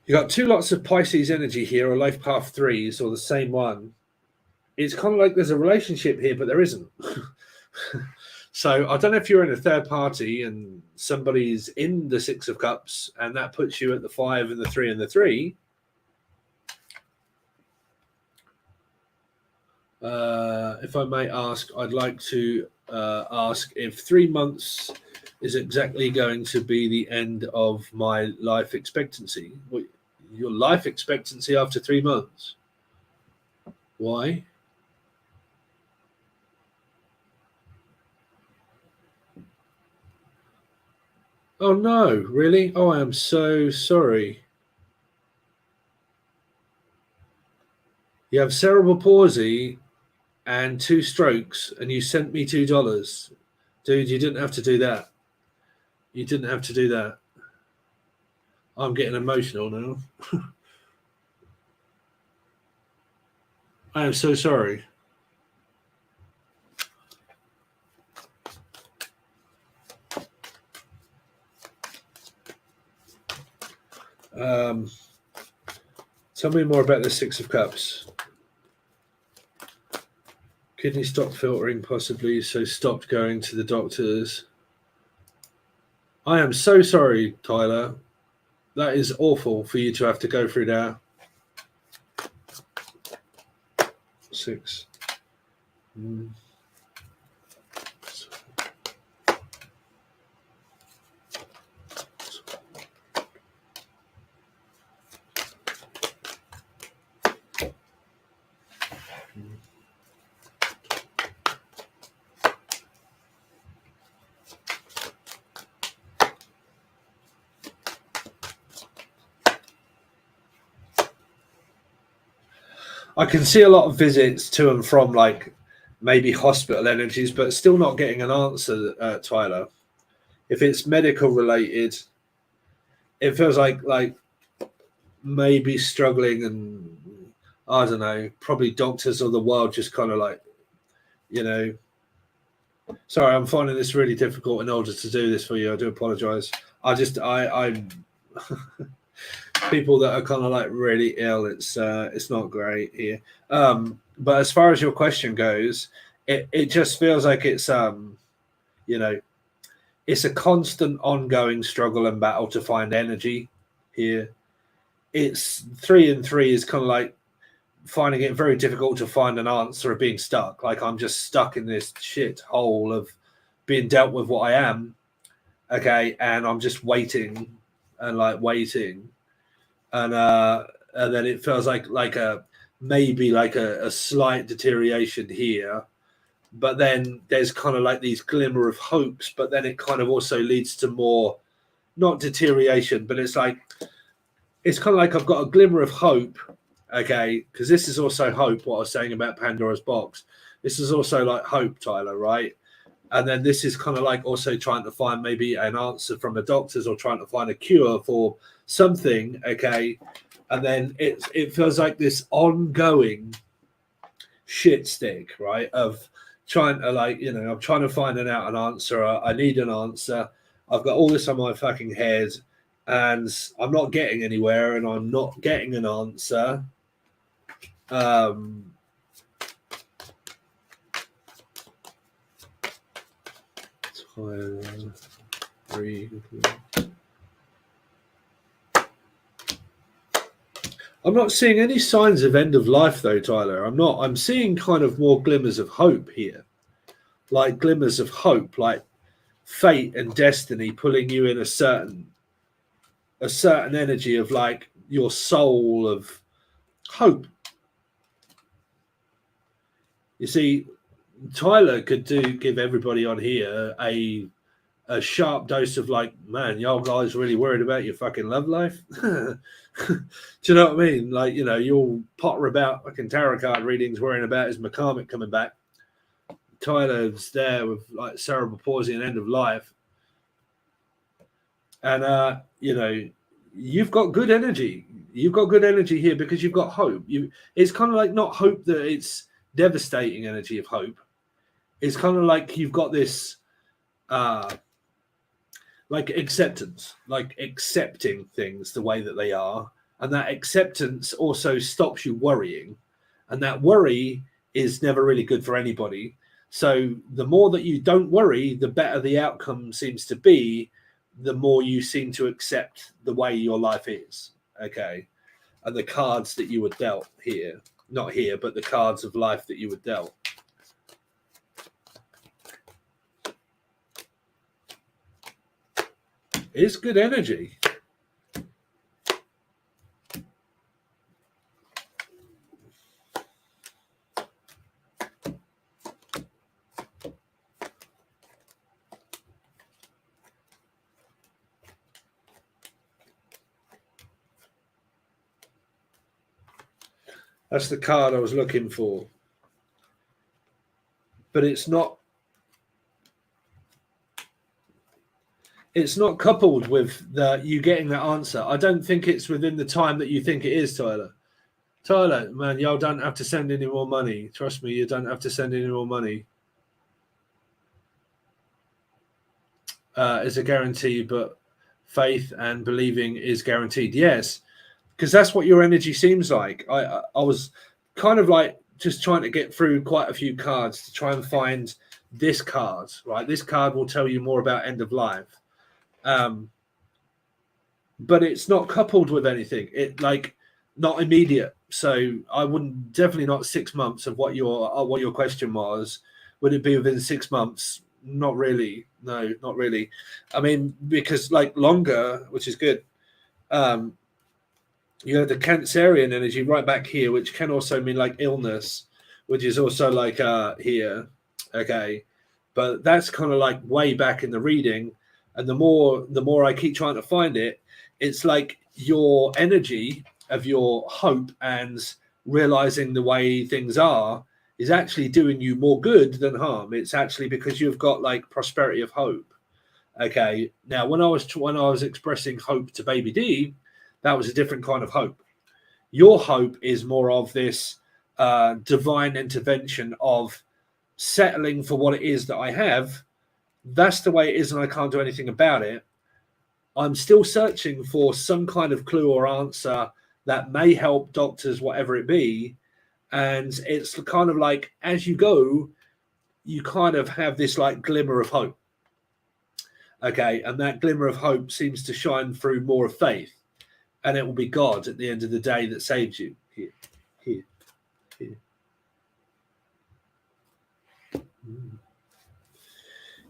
You got two lots of Pisces energy here, or life path threes, or the same one. It's kind of like there's a relationship here, but there isn't. So I don't know if you're in a third party and somebody's in the Six of Cups, and that puts you at the 5 and the 3 and the 3. If I may ask, I'd like to ask if 3 months is exactly going to be the end of my life expectancy. Your life expectancy after 3 months? Why? Oh no, really? Oh, I am so sorry. You have cerebral palsy and 2 strokes, and you sent me $2. Dude, you didn't have to do that. You didn't have to do that. I'm getting emotional now. I am so sorry. Tell me more about the Six of Cups. Kidney stopped filtering, possibly, so stopped going to the doctors. I am so sorry, Tyler. That is awful for you to have to go through now. 6. I can see a lot of visits to and from, like maybe hospital energies, but still not getting an answer, Tyler. If it's medical related, it feels like maybe struggling, and I don't know, probably doctors of the world just kind of like, you know. Sorry, I'm finding this really difficult in order to do this for you. I do apologize. I'm people that are kind of like really ill. It's not great here. But as far as your question goes, it just feels like it's you know, it's a constant ongoing struggle and battle to find energy here. It's 3 and 3 is kind of like finding it very difficult to find an answer of being stuck. Like I'm just stuck in this shit hole of being dealt with what I am. Okay. And I'm just waiting and waiting. And then it feels like maybe a slight deterioration here. But then there's kind of like these glimmer of hopes, but then it kind of also leads to more, not deterioration, but it's kind of like I've got a glimmer of hope, okay? Because this is also hope, what I was saying about Pandora's box. This is also like hope, Tyler, right? And then this is kind of like also trying to find maybe an answer from the doctors or trying to find a cure for something, okay? And then it feels like this ongoing shit stick, right? Of trying to I'm trying to find an answer. I need an answer. I've got all this on my fucking head and I'm not getting anywhere and I'm not getting an answer. I'm not seeing any signs of end of life though, Tyler. I'm seeing kind of more glimmers of hope here. Like glimmers of hope, like fate and destiny pulling you in a certain energy of like your soul of hope. You see, Tyler could give everybody on here a sharp dose of like, man, y'all guys really worried about your fucking love life. Do you know what I mean? Like, you know, you'll potter about fucking tarot card readings worrying about his McCormick coming back. Tyler's there with like cerebral palsy and end of life. And you know, you've got good energy. You've got good energy here because you've got hope. It's kind of like not hope that it's devastating energy of hope. It's kind of like you've got this like acceptance, like accepting things the way that they are. And that acceptance also stops you worrying. And that worry is never really good for anybody. So the more that you don't worry, the better the outcome seems to be, the more you seem to accept the way your life is. Okay. And the cards that you were dealt here, not here, but the cards of life that you were dealt. It's good energy. That's the card I was looking for. But it's not coupled with you getting that answer. I don't think it's within the time that you think it is, Tyler. Tyler, man, y'all don't have to send any more money. Trust me, you don't have to send any more money. It's a guarantee, but faith and believing is guaranteed. Yes, because that's what your energy seems like. I was kind of like just trying to get through quite a few cards to try and find this card, right? This card will tell you more about end of life. But it's not coupled with anything. It like not immediate. So I wouldn't, definitely not 6 months of what your question was. Would it be within 6 months? Not really. No, not really. I mean, because like longer, which is good. You have the Cancerian energy right back here, which can also mean like illness, which is also like here. Okay. But that's kind of like way back in the reading. And the more I keep trying to find it, it's like your energy of your hope and realizing the way things are is actually doing you more good than harm. It's actually because you've got like prosperity of hope. Okay. Now, when I was expressing hope to Baby D, that was a different kind of hope. Your hope is more of this divine intervention of settling for what it is that I have. That's the way it is, and I can't do anything about it. I'm still searching for some kind of clue or answer that may help doctors, whatever it be. And it's kind of like as you go, you kind of have this like glimmer of hope. Okay. And that glimmer of hope seems to shine through more of faith. And it will be God at the end of the day that saves you. Here, here, here.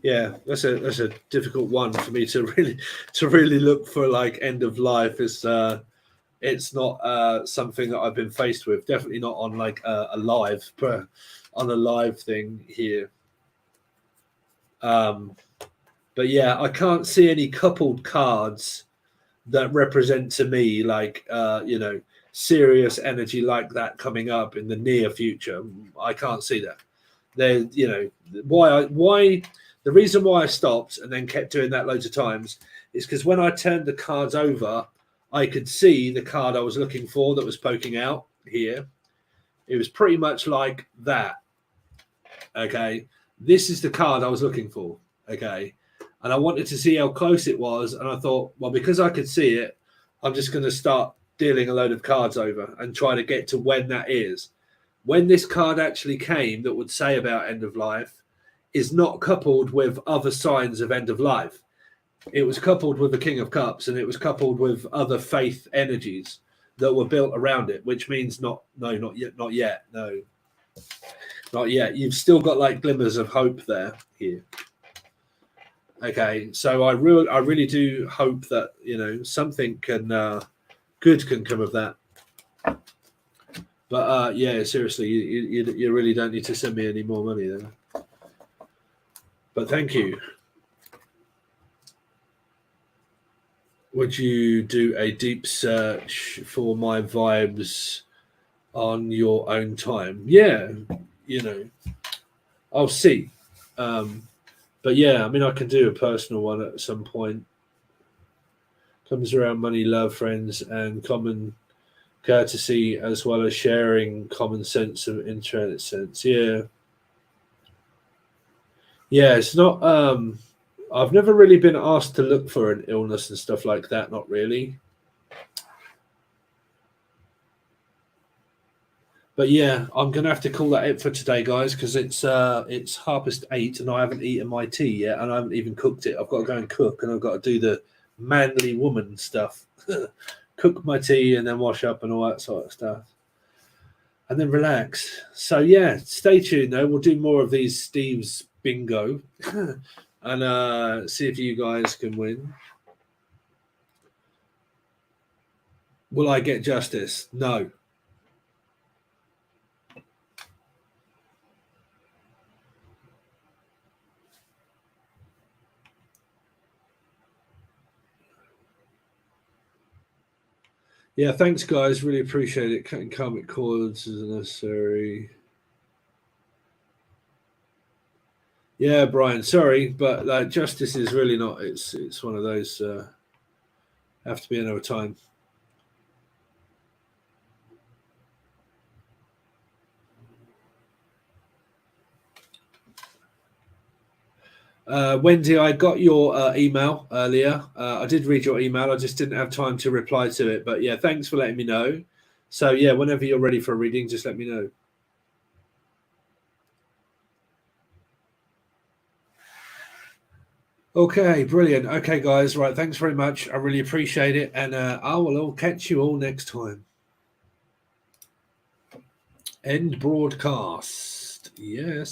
Yeah, that's a difficult one for me to really look for like end of life. It's not something that I've been faced with. Definitely not on like a live, on a live thing here. But yeah, I can't see any coupled cards that represent to me like serious energy like that coming up in the near future. I can't see that. There, why the reason why I stopped and then kept doing that loads of times is because when I turned the cards over, I could see the card I was looking for that was poking out here. It was pretty much like that. Okay, this is the card I was looking for. Okay, and I wanted to see how close it was, and I thought, well, because I could see it, I'm just going to start dealing a load of cards over and try to get to when that is. When this card actually came that would say about end of life is not coupled with other signs of end of life. It was coupled with the King of Cups, and it was coupled with other faith energies that were built around it, which means not yet. You've still got like glimmers of hope there here. Okay, so I really do hope that something good can come of that. But yeah, seriously, you really don't need to send me any more money then. But thank you. Would you do a deep search for my vibes on your own time? Yeah, I'll see. But yeah, I mean, I can do a personal one at some point. Comes around money, love, friends, and common courtesy, as well as sharing common sense of internet sense. Yeah. Yeah, it's not. I've never really been asked to look for an illness and stuff like that. Not really. But yeah, I'm gonna have to call that it for today, guys, because it's 8:30 and I haven't eaten my tea yet, and I haven't even cooked it. I've got to go and cook, and I've got to do the manly woman stuff, cook my tea, and then wash up and all that sort of stuff, and then relax. So yeah, stay tuned though. We'll do more of these Steve's bingo, and see if you guys can win. Will I get justice? No. Yeah, thanks, guys. Really appreciate it. Cutting karmic cords is necessary. Yeah, Brian. Sorry, but justice is really not. It's one of those. Have to be another time. Wendy, I got your email earlier. I did read your email. I just didn't have time to reply to it. But yeah, thanks for letting me know. So yeah, whenever you're ready for a reading, just let me know. Okay, brilliant. Okay, guys. Right. Thanks very much. I really appreciate it. And I will all catch you all next time. End broadcast. Yes.